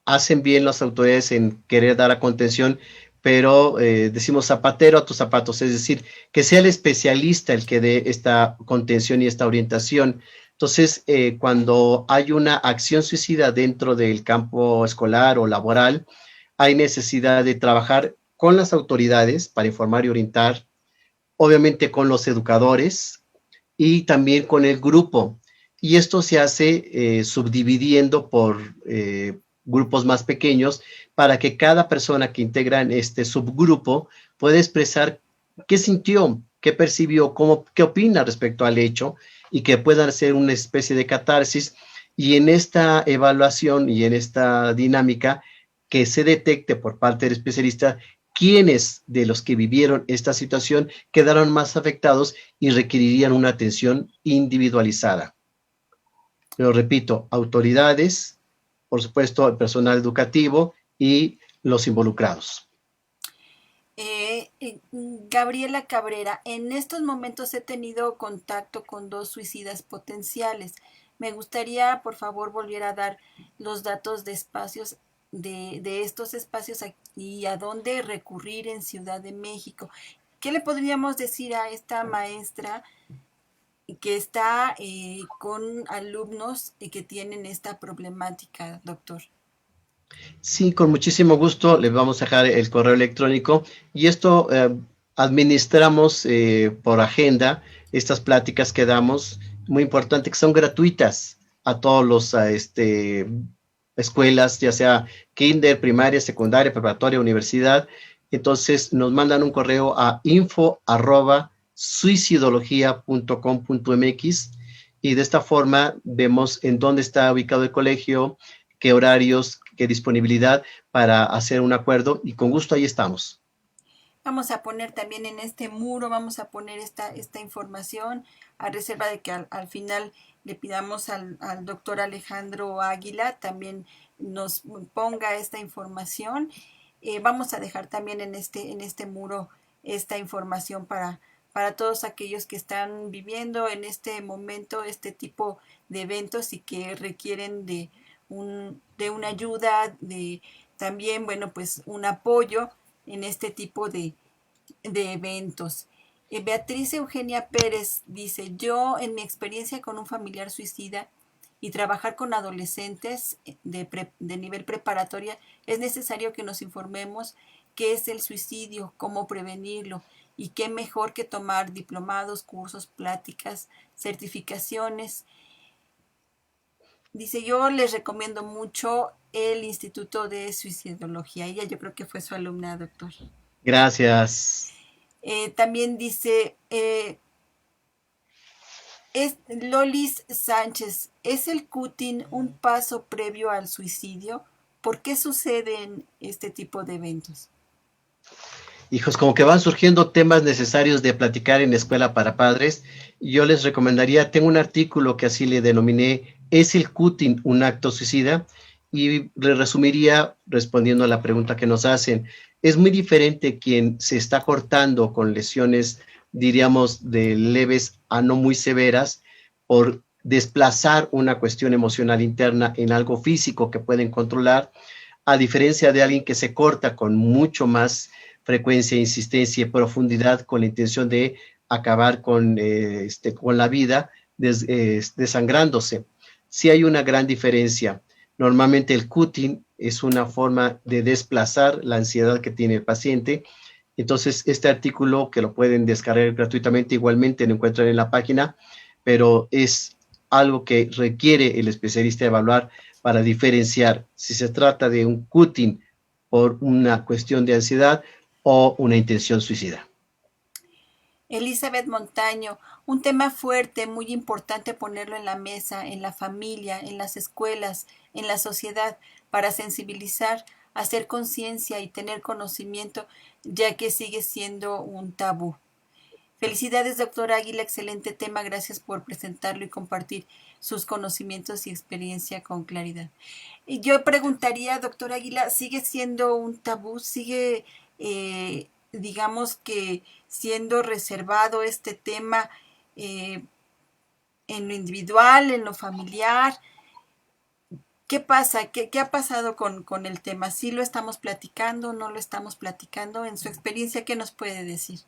hacen bien las autoridades en querer dar a contención, pero decimos zapatero a tus zapatos, es decir, que sea el especialista el que dé esta contención y esta orientación. Entonces, cuando hay una acción suicida dentro del campo escolar o laboral, hay necesidad de trabajar con las autoridades para informar y orientar, obviamente con los educadores y también con el grupo. Y esto se hace subdividiendo por grupos más pequeños para que cada persona que integra en este subgrupo pueda expresar qué sintió, qué percibió, qué opina respecto al hecho y que puedan hacer una especie de catarsis. Y en esta evaluación y en esta dinámica que se detecte por parte del especialista quiénes de los que vivieron esta situación quedaron más afectados y requerirían una atención individualizada. Pero repito, autoridades, por supuesto, el personal educativo y los involucrados. Gabriela Cabrera, en estos momentos he tenido contacto con 2 suicidas potenciales. Me gustaría, por favor, volver a dar los datos de espacios de estos espacios y a dónde recurrir en Ciudad de México. ¿Qué le podríamos decir a esta maestra que está con alumnos que tienen esta problemática, doctor? Sí, con muchísimo gusto les vamos a dejar el correo electrónico y esto administramos por agenda estas pláticas que damos, muy importante que son gratuitas a todos los escuelas, ya sea kinder, primaria, secundaria, preparatoria, universidad. Entonces nos mandan un correo a info@suicidología.com.mx y de esta forma vemos en dónde está ubicado el colegio, qué horarios, qué disponibilidad para hacer un acuerdo y con gusto ahí estamos. Vamos a poner también en este muro, vamos a poner esta información a reserva de que al final le pidamos al doctor Alejandro Águila también nos ponga esta información. Vamos a dejar también en este muro esta información para todos aquellos que están viviendo en este momento este tipo de eventos y que requieren de una ayuda, de también, bueno, pues un apoyo en este tipo de eventos. Beatriz Eugenia Pérez dice, yo en mi experiencia con un familiar suicida y trabajar con adolescentes de nivel preparatoria, es necesario que nos informemos qué es el suicidio, cómo prevenirlo y qué mejor que tomar diplomados, cursos, pláticas, certificaciones. Dice, yo les recomiendo mucho el Instituto de Suicidología. Ella yo creo que fue su alumna, doctor. Gracias. También dice, es Lolis Sánchez, ¿es el cutting un paso previo al suicidio? ¿Por qué suceden este tipo de eventos? Hijos, como que van surgiendo temas necesarios de platicar en Escuela para Padres. Yo les recomendaría, tengo un artículo que así le denominé, ¿es el cutting un acto suicida? Y le resumiría respondiendo a la pregunta que nos hacen. Es muy diferente quien se está cortando con lesiones, diríamos, de leves a no muy severas, por desplazar una cuestión emocional interna en algo físico que pueden controlar, a diferencia de alguien que se corta con mucho más frecuencia, insistencia y profundidad con la intención de acabar con la vida desangrándose. Sí hay una gran diferencia. Normalmente el cutting es una forma de desplazar la ansiedad que tiene el paciente. Entonces, este artículo que lo pueden descargar gratuitamente, igualmente lo encuentran en la página, pero es algo que requiere el especialista evaluar para diferenciar si se trata de un cutting por una cuestión de ansiedad o una intención suicida. Elizabeth Montaño, un tema fuerte, muy importante ponerlo en la mesa, en la familia, en las escuelas, en la sociedad, para sensibilizar, hacer conciencia y tener conocimiento, ya que sigue siendo un tabú. Felicidades, doctora Águila, excelente tema, gracias por presentarlo y compartir sus conocimientos y experiencia con claridad. Y yo preguntaría, doctora Águila, ¿sigue siendo un tabú? ¿Sigue, digamos que, siendo reservado este tema en lo individual, en lo familiar? ¿Qué pasa? ¿Qué ha pasado con el tema? ¿Sí lo estamos platicando? ¿No lo estamos platicando? En su experiencia, ¿qué nos puede decir?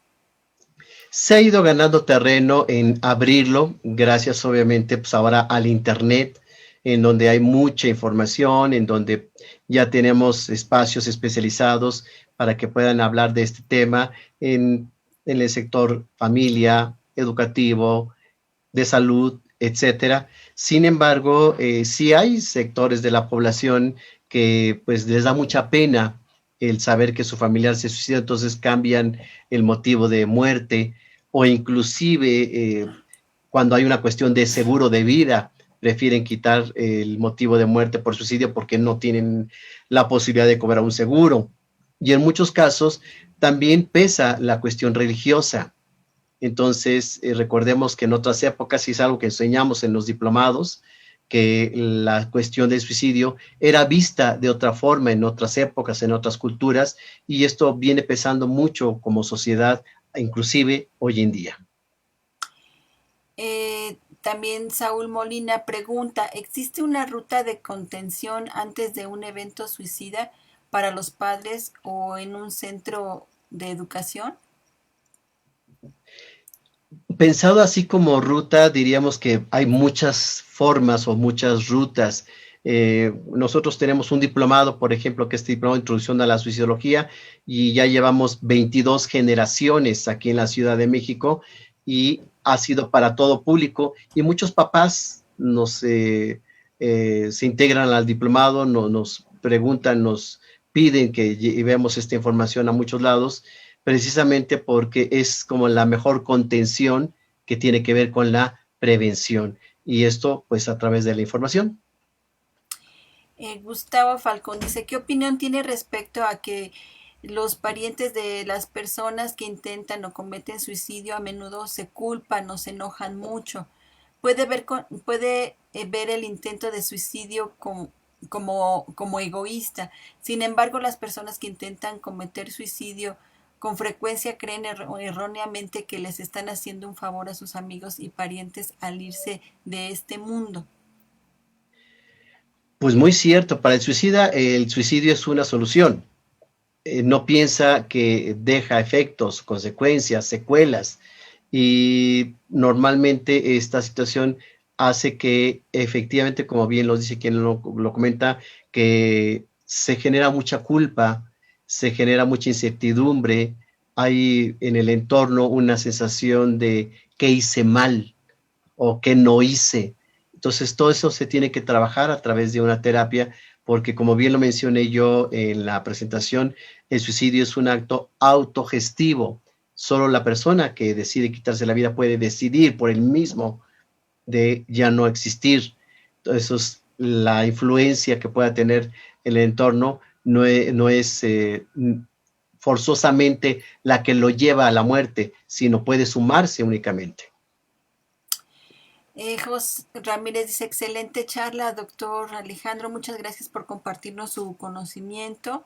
Se ha ido ganando terreno en abrirlo, gracias obviamente pues ahora al Internet, en donde hay mucha información, en donde ya tenemos espacios especializados para que puedan hablar de este tema en el sector familia, educativo, de salud, etcétera. Sin embargo, sí hay sectores de la población que pues les da mucha pena el saber que su familiar se suicida, entonces cambian el motivo de muerte o inclusive cuando hay una cuestión de seguro de vida, prefieren quitar el motivo de muerte por suicidio porque no tienen la posibilidad de cobrar un seguro. Y en muchos casos también pesa la cuestión religiosa. Entonces, recordemos que en otras épocas, y es algo que enseñamos en los diplomados, que la cuestión del suicidio era vista de otra forma en otras épocas, en otras culturas, y esto viene pesando mucho como sociedad, inclusive hoy en día. También Saúl Molina pregunta, ¿existe una ruta de contención antes de un evento suicida para los padres o en un centro de educación? Pensado así como ruta, diríamos que hay muchas formas o muchas rutas. Nosotros tenemos un diplomado, por ejemplo, que es el diplomado de Introducción a la Suicidología, y ya llevamos 22 generaciones aquí en la Ciudad de México, y ha sido para todo público, y muchos papás se integran al diplomado, nos preguntan, nos piden que llevemos esta información a muchos lados, precisamente porque es como la mejor contención que tiene que ver con la prevención. Y esto, pues, a través de la información. Gustavo Falcón dice, ¿qué opinión tiene respecto a que los parientes de las personas que intentan o cometen suicidio a menudo se culpan o se enojan mucho? Puede ver el intento de suicidio como egoísta. Sin embargo, las personas que intentan cometer suicidio con frecuencia creen erróneamente que les están haciendo un favor a sus amigos y parientes al irse de este mundo. Pues muy cierto, para el suicida el suicidio es una solución. No piensa que deja efectos, consecuencias, secuelas, y normalmente esta situación hace que efectivamente, como bien lo dice quien lo comenta, que se genera mucha culpa, se genera mucha incertidumbre, hay en el entorno una sensación de qué hice mal o qué no hice. Entonces, todo eso se tiene que trabajar a través de una terapia, porque como bien lo mencioné yo en la presentación, el suicidio es un acto autogestivo. Solo la persona que decide quitarse la vida puede decidir por él mismo de ya no existir. Entonces, la influencia que pueda tener el entorno no es forzosamente la que lo lleva a la muerte, sino puede sumarse únicamente. Jos Ramírez dice, excelente charla, doctor Alejandro, muchas gracias por compartirnos su conocimiento.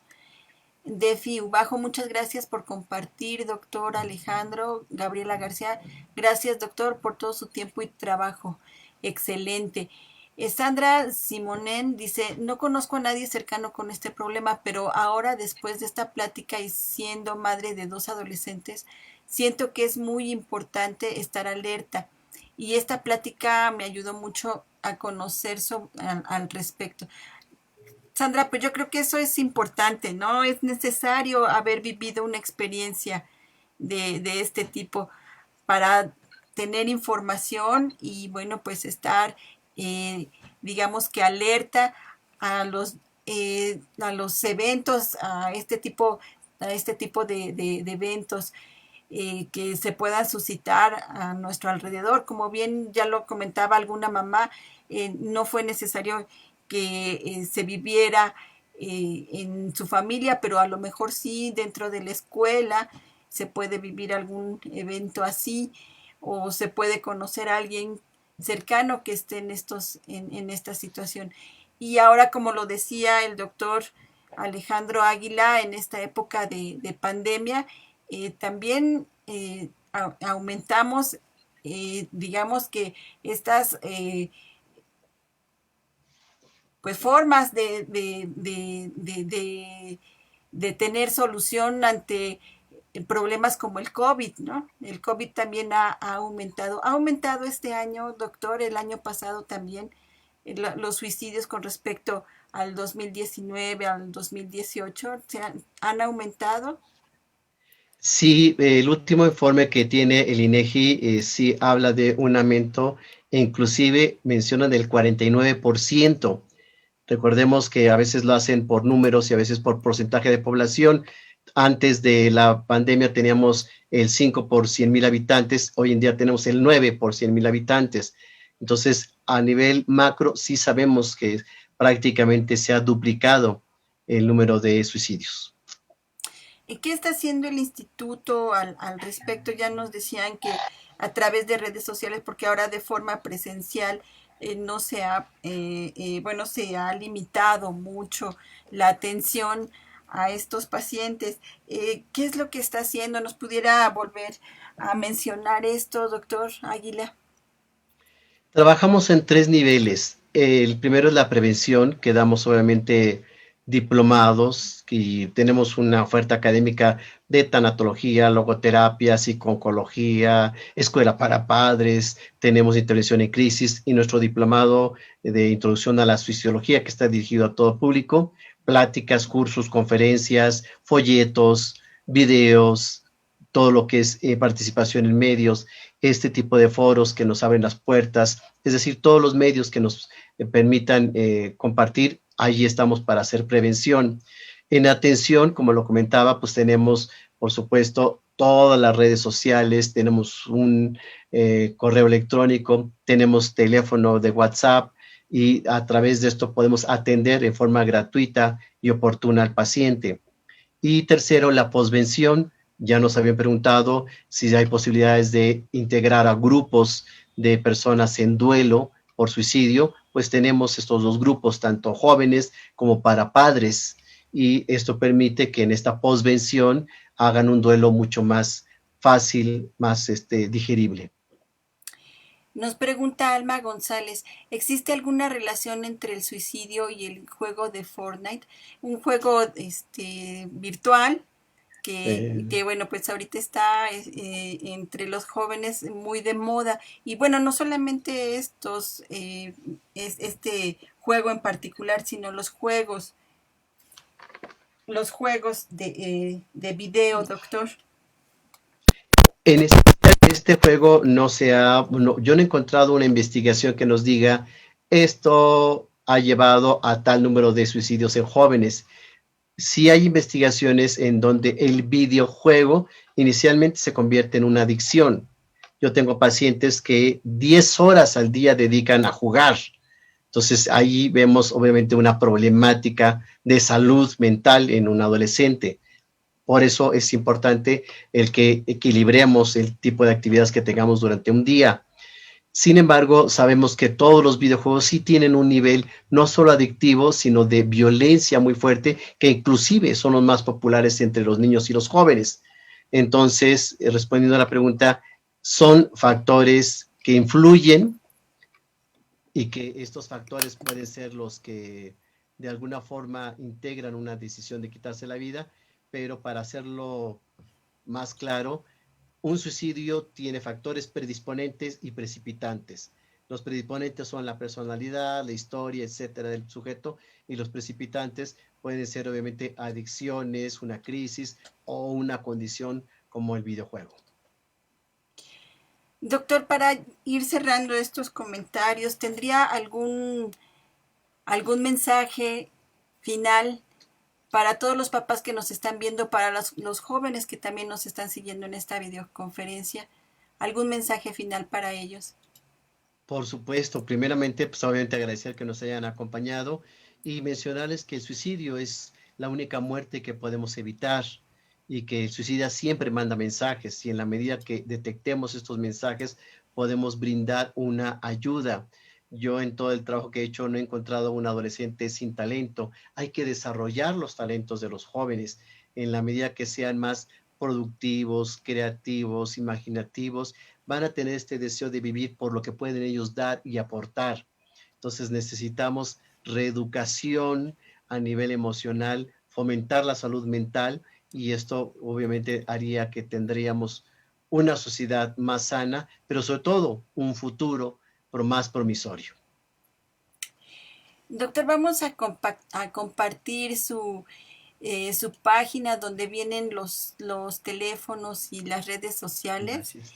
Defi Ubajo, muchas gracias por compartir, doctor Alejandro. Gabriela García, gracias, doctor, por todo su tiempo y trabajo. Excelente. Sandra Simonen dice, no conozco a nadie cercano con este problema, pero ahora, después de esta plática y siendo madre de 2 adolescentes, siento que es muy importante estar alerta. Y esta plática me ayudó mucho a conocer al respecto. Sandra, pues yo creo que eso es importante, ¿no? Es necesario haber vivido una experiencia de este tipo para tener información y, bueno, pues estar, digamos que alerta a los eventos, a este tipo de eventos que se puedan suscitar a nuestro alrededor. Como bien ya lo comentaba alguna mamá, no fue necesario que se viviera en su familia, pero a lo mejor sí dentro de la escuela se puede vivir algún evento así, o se puede conocer a alguien cercano que esté en esta situación. Y ahora, como lo decía el doctor Alejandro Águila, en esta época de pandemia, también aumentamos, digamos que estas pues formas de tener solución ante problemas como el COVID, ¿no? El COVID también ha aumentado este año, doctor, el año pasado también, los suicidios con respecto al 2019, al 2018, han aumentado. Sí, el último informe que tiene el INEGI sí habla de un aumento, e inclusive menciona del 49%. Recordemos que a veces lo hacen por números y a veces por porcentaje de población. Antes de la pandemia teníamos el 5 por 100,000 habitantes, hoy en día tenemos el 9 por 100,000 habitantes. Entonces, a nivel macro, sí sabemos que prácticamente se ha duplicado el número de suicidios. ¿Qué está haciendo el instituto al respecto? Ya nos decían que a través de redes sociales, porque ahora de forma presencial no se ha, bueno, se ha limitado mucho la atención a estos pacientes. ¿Qué es lo que está haciendo? ¿Nos pudiera volver a mencionar esto, doctor Águila? Trabajamos en 3 niveles. El primero es la prevención, que damos obviamente diplomados y tenemos una oferta académica de tanatología, logoterapia, psico-oncología, escuela para padres, tenemos intervención en crisis y nuestro diplomado de introducción a la suicidología, que está dirigido a todo público, pláticas, cursos, conferencias, folletos, videos, todo lo que es participación en medios, este tipo de foros que nos abren las puertas, es decir, todos los medios que nos permitan compartir, allí estamos para hacer prevención. En atención, como lo comentaba, pues tenemos, por supuesto, todas las redes sociales, tenemos un correo electrónico, tenemos teléfono de WhatsApp y a través de esto podemos atender en forma gratuita y oportuna al paciente. Y tercero, la posvención. Ya nos habían preguntado si hay posibilidades de integrar a grupos de personas en duelo por suicidio, pues tenemos estos 2 grupos, tanto jóvenes como para padres, y esto permite que en esta posvención hagan un duelo mucho más fácil, más digerible. Nos pregunta Alma González, ¿existe alguna relación entre el suicidio y el juego de Fortnite? Un juego virtual que bueno, pues ahorita está entre los jóvenes muy de moda. Y bueno, no solamente este juego en particular, sino los juegos de video, doctor. En este juego yo no he encontrado una investigación que nos diga Esto ha llevado a tal número de suicidios en jóvenes. Sí hay investigaciones en donde el videojuego inicialmente se convierte en una adicción. Yo tengo pacientes que 10 horas al día dedican a jugar. Entonces ahí vemos obviamente una problemática de salud mental en un adolescente. Por eso es importante el que equilibremos el tipo de actividades que tengamos durante un día. Sin embargo, sabemos que todos los videojuegos sí tienen un nivel no solo adictivo, sino de violencia muy fuerte, que inclusive son los más populares entre los niños y los jóvenes. Entonces, respondiendo a la pregunta, son factores que influyen y que estos factores pueden ser los que de alguna forma integran una decisión de quitarse la vida, pero para hacerlo más claro, un suicidio tiene factores predisponentes y precipitantes. Los predisponentes son la personalidad, la historia, etcétera, del sujeto, y los precipitantes pueden ser obviamente adicciones, una crisis o una condición como el videojuego. Doctor, para ir cerrando estos comentarios, ¿tendría algún mensaje final para todos los papás que nos están viendo, para los jóvenes que también nos están siguiendo en esta videoconferencia? ¿Algún mensaje final para ellos? Por supuesto, primeramente, pues obviamente agradecer que nos hayan acompañado y mencionarles que el suicidio es la única muerte que podemos evitar y que el suicida siempre manda mensajes y en la medida que detectemos estos mensajes podemos brindar una ayuda. Yo en todo el trabajo que he hecho no he encontrado un adolescente sin talento. Hay que desarrollar los talentos de los jóvenes en la medida que sean más productivos, creativos, imaginativos, van a tener este deseo de vivir por lo que pueden ellos dar y aportar. Entonces necesitamos reeducación a nivel emocional, fomentar la salud mental y esto obviamente haría que tendríamos una sociedad más sana, pero sobre todo un futuro más promisorio. Doctor, vamos a compartir su página donde vienen los teléfonos y las redes sociales. Gracias.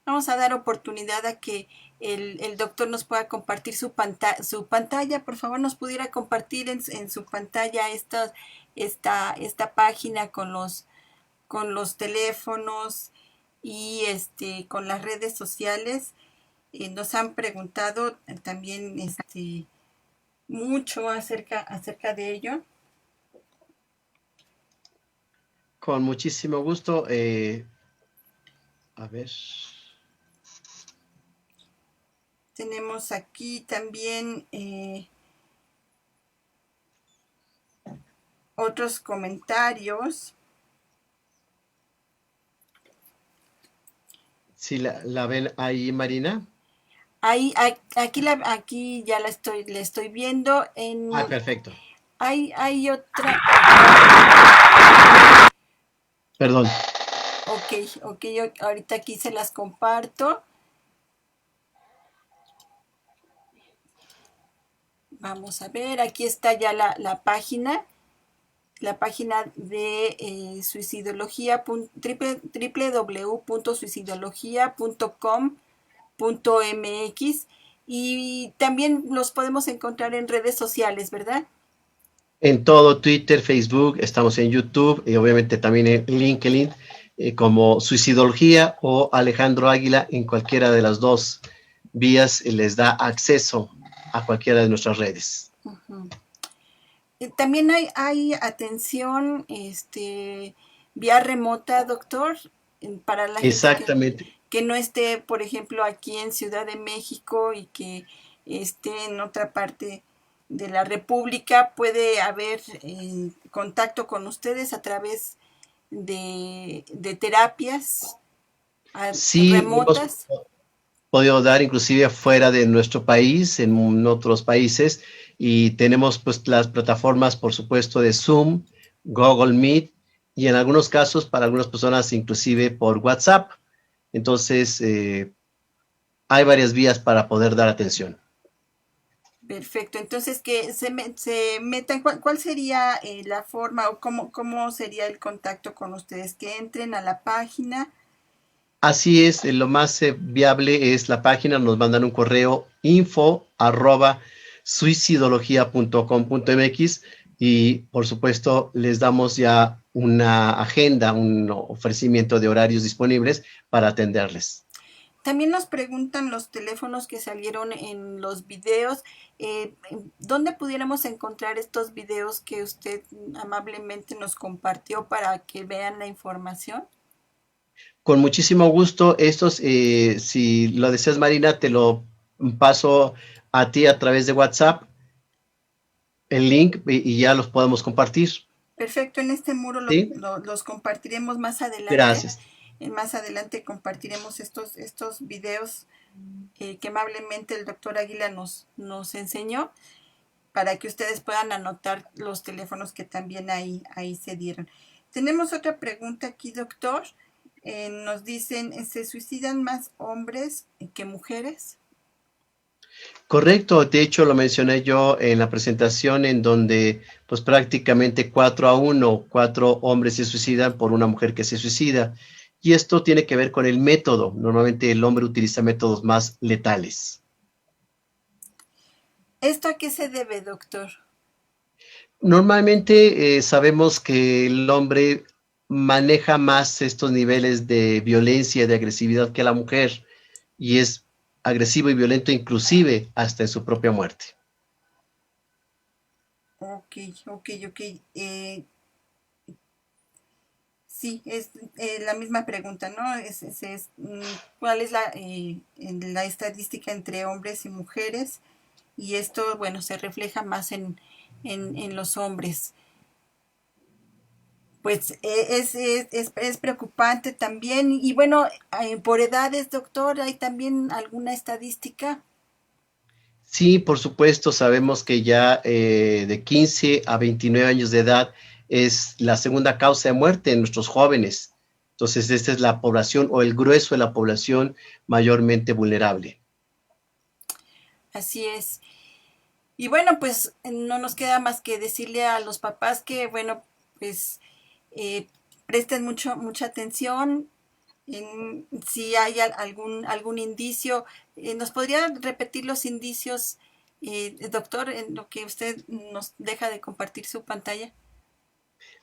Vamos a dar oportunidad a que el doctor nos pueda compartir su pantalla. Por favor, nos pudiera compartir en su pantalla esta página con los teléfonos y con las redes sociales. Nos han preguntado también mucho acerca de ello. Con muchísimo gusto. A ver. Tenemos aquí también otros comentarios. ¿Sí la ven ahí, Marina? Aquí ya le estoy viendo. Perfecto. Hay otra. Perdón. Ok, ahorita aquí se las comparto. Vamos a ver, aquí está ya la página de suicidología, www.suicidología.com.mx, y también los podemos encontrar en redes sociales, ¿verdad? En todo, Twitter, Facebook, estamos en YouTube y obviamente también en LinkedIn como Suicidología o Alejandro Águila. En cualquiera de las dos vías les da acceso a cualquiera de nuestras redes. Uh-huh. También hay atención vía remota, doctor, para la Exactamente. gente que no esté, por ejemplo, aquí en Ciudad de México y que esté en otra parte de la República. Puede haber contacto con ustedes a través de terapias remotas. Hemos podido dar inclusive fuera de nuestro país, en otros países, y tenemos pues las plataformas, por supuesto, de Zoom, Google Meet, y en algunos casos, para algunas personas, inclusive por WhatsApp. Entonces, hay varias vías para poder dar atención. Perfecto, entonces que se metan. ¿Cuál sería la forma o cómo sería el contacto con ustedes? Que entren a la página. Así es, lo más viable es la página, nos mandan un correo info@suicidología.com.mx y por supuesto les damos ya una agenda, un ofrecimiento de horarios disponibles para atenderles. También nos preguntan los teléfonos que salieron en los videos. ¿Dónde pudiéramos encontrar estos videos que usted amablemente nos compartió para que vean la información? Con muchísimo gusto. Estos, si lo deseas, Marina, te lo paso a ti a través de WhatsApp, el link, y ya los podemos compartir. Perfecto, en este muro ¿Sí? los compartiremos más adelante. Gracias. Más adelante compartiremos estos videos que amablemente el doctor Águila nos enseñó para que ustedes puedan anotar los teléfonos que también ahí se dieron. Tenemos otra pregunta aquí, doctor. Nos dicen, ¿se suicidan más hombres que mujeres? Correcto, de hecho lo mencioné yo en la presentación en donde pues prácticamente 4-1, 4 hombres se suicidan por una mujer que se suicida. Y esto tiene que ver con el método. Normalmente el hombre utiliza métodos más letales. ¿Esto a qué se debe, doctor? Normalmente sabemos que el hombre maneja más estos niveles de violencia, de agresividad que la mujer, y es agresivo y violento inclusive hasta en su propia muerte. Ok. Sí, es la misma pregunta, ¿no? ¿Cuál es la estadística entre hombres y mujeres? Y esto, bueno, se refleja más en los hombres. Pues es preocupante también. Y bueno, por edades, doctor, ¿hay también alguna estadística? Sí, por supuesto, sabemos que ya de 15 a 29 años de edad es la segunda causa de muerte en nuestros jóvenes. Entonces, esta es la población o el grueso de la población mayormente vulnerable. Así es. Y bueno, pues no nos queda más que decirle a los papás que, bueno, pues presten mucha atención. Si hay algún indicio, ¿nos podría repetir los indicios, doctor, en lo que usted nos deja de compartir su pantalla?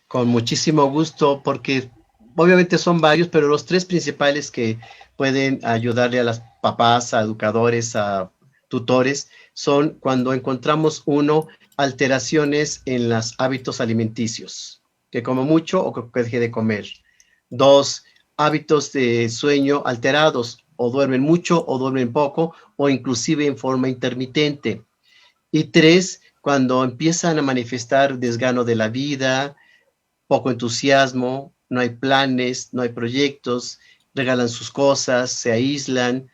Con muchísimo gusto, porque obviamente son varios, pero los 3 principales que pueden ayudarle a los papás, a educadores, a tutores, son cuando encontramos, 1, alteraciones en los hábitos alimenticios, que come mucho o que deje de comer. 2, hábitos de sueño alterados, o duermen mucho o duermen poco, o inclusive en forma intermitente. Y 3, cuando empiezan a manifestar desgano de la vida, poco entusiasmo, no hay planes, no hay proyectos, regalan sus cosas, se aíslan.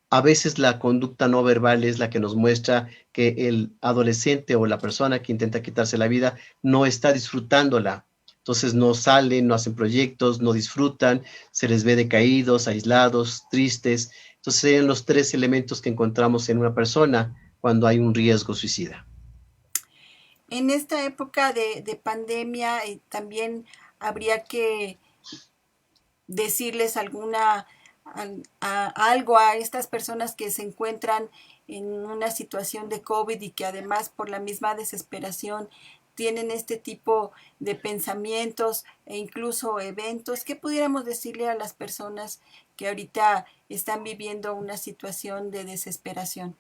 A veces la conducta no verbal es la que nos muestra que el adolescente o la persona que intenta quitarse la vida no está disfrutándola. Entonces no salen, no hacen proyectos, no disfrutan, se les ve decaídos, aislados, tristes. Entonces serían los 3 elementos que encontramos en una persona cuando hay un riesgo suicida. En esta época de pandemia también habría que decirles algo a estas personas que se encuentran en una situación de COVID y que además por la misma desesperación tienen este tipo de pensamientos e incluso eventos. ¿Qué pudiéramos decirle a las personas que ahorita están viviendo una situación de desesperación?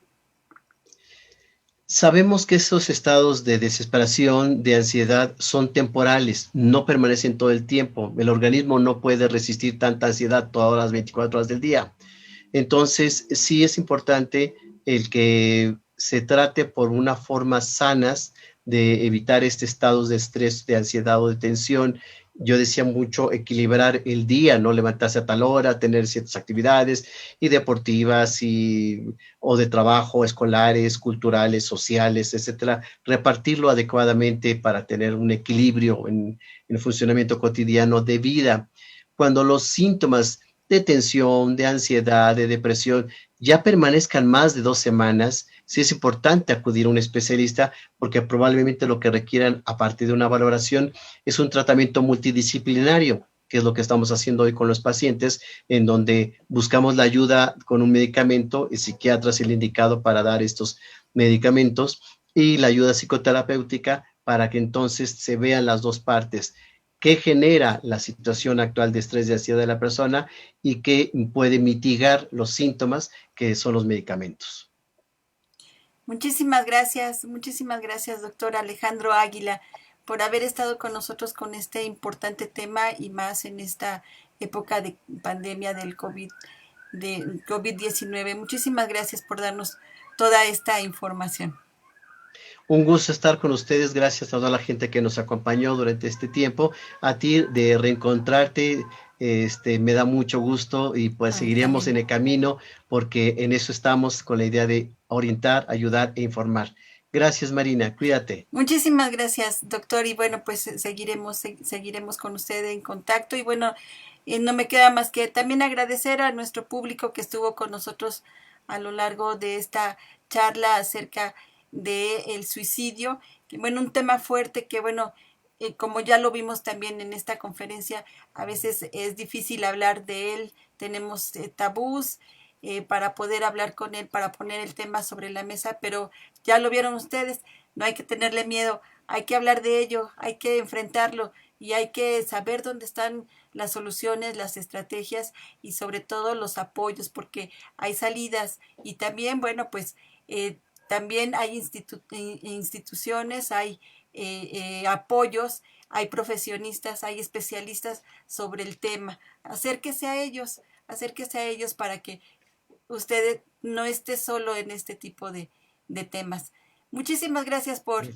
Sabemos que esos estados de desesperación, de ansiedad, son temporales, no permanecen todo el tiempo. El organismo no puede resistir tanta ansiedad todas las 24 horas del día. Entonces, sí es importante el que se trate por una forma sanas de evitar estados de estrés, de ansiedad o de tensión. Yo decía mucho equilibrar el día, no levantarse a tal hora, tener ciertas actividades y deportivas o de trabajo, escolares, culturales, sociales, etcétera. Repartirlo adecuadamente para tener un equilibrio en el funcionamiento cotidiano de vida. Cuando los síntomas de tensión, de ansiedad, de depresión ya permanezcan más de 2 semanas, sí es importante acudir a un especialista porque probablemente lo que requieran, aparte de una valoración, es un tratamiento multidisciplinario que es lo que estamos haciendo hoy con los pacientes, en donde buscamos la ayuda con un medicamento, el psiquiatra es el indicado para dar estos medicamentos, y la ayuda psicoterapéutica para que entonces se vean las dos partes, qué genera la situación actual de estrés y ansiedad de la persona y qué puede mitigar los síntomas, que son los medicamentos. Muchísimas gracias, doctor Alejandro Águila, por haber estado con nosotros con este importante tema y más en esta época de pandemia del COVID-19. Muchísimas gracias por darnos toda esta información. Un gusto estar con ustedes, gracias a toda la gente que nos acompañó durante este tiempo, a ti de reencontrarte, me da mucho gusto y pues seguiremos en el camino porque en eso estamos con la idea de orientar, ayudar e informar. Gracias, Marina, cuídate. Muchísimas gracias, doctor, y bueno, pues seguiremos con usted en contacto y bueno, no me queda más que también agradecer a nuestro público que estuvo con nosotros a lo largo de esta charla acerca del suicidio, que bueno, un tema fuerte que bueno, como ya lo vimos también en esta conferencia, a veces es difícil hablar de él, tenemos tabús para poder hablar con él, para poner el tema sobre la mesa, pero ya lo vieron ustedes, no hay que tenerle miedo, hay que hablar de ello, hay que enfrentarlo y hay que saber dónde están las soluciones, las estrategias y sobre todo los apoyos, porque hay salidas y también, bueno, pues también hay instituciones, hay apoyos, hay profesionistas, hay especialistas sobre el tema. Acérquese a ellos para que usted no esté solo en este tipo de temas. Muchísimas gracias por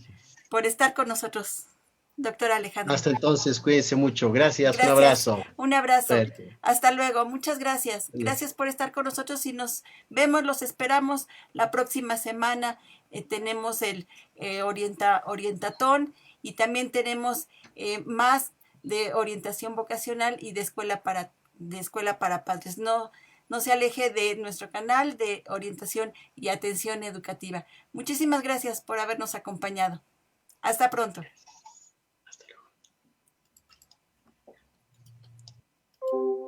estar con nosotros, doctor Alejandro. Hasta entonces, cuídense mucho. Gracias. Un Gracias. abrazo. Un abrazo. Suerte. Hasta luego. Muchas gracias. Gracias por estar con nosotros y nos vemos, los esperamos la próxima semana. Tenemos el orientatón y también tenemos más de orientación vocacional y de escuela para padres. No se aleje de nuestro canal de orientación y atención educativa. Muchísimas gracias por habernos acompañado. Hasta pronto. Hasta luego.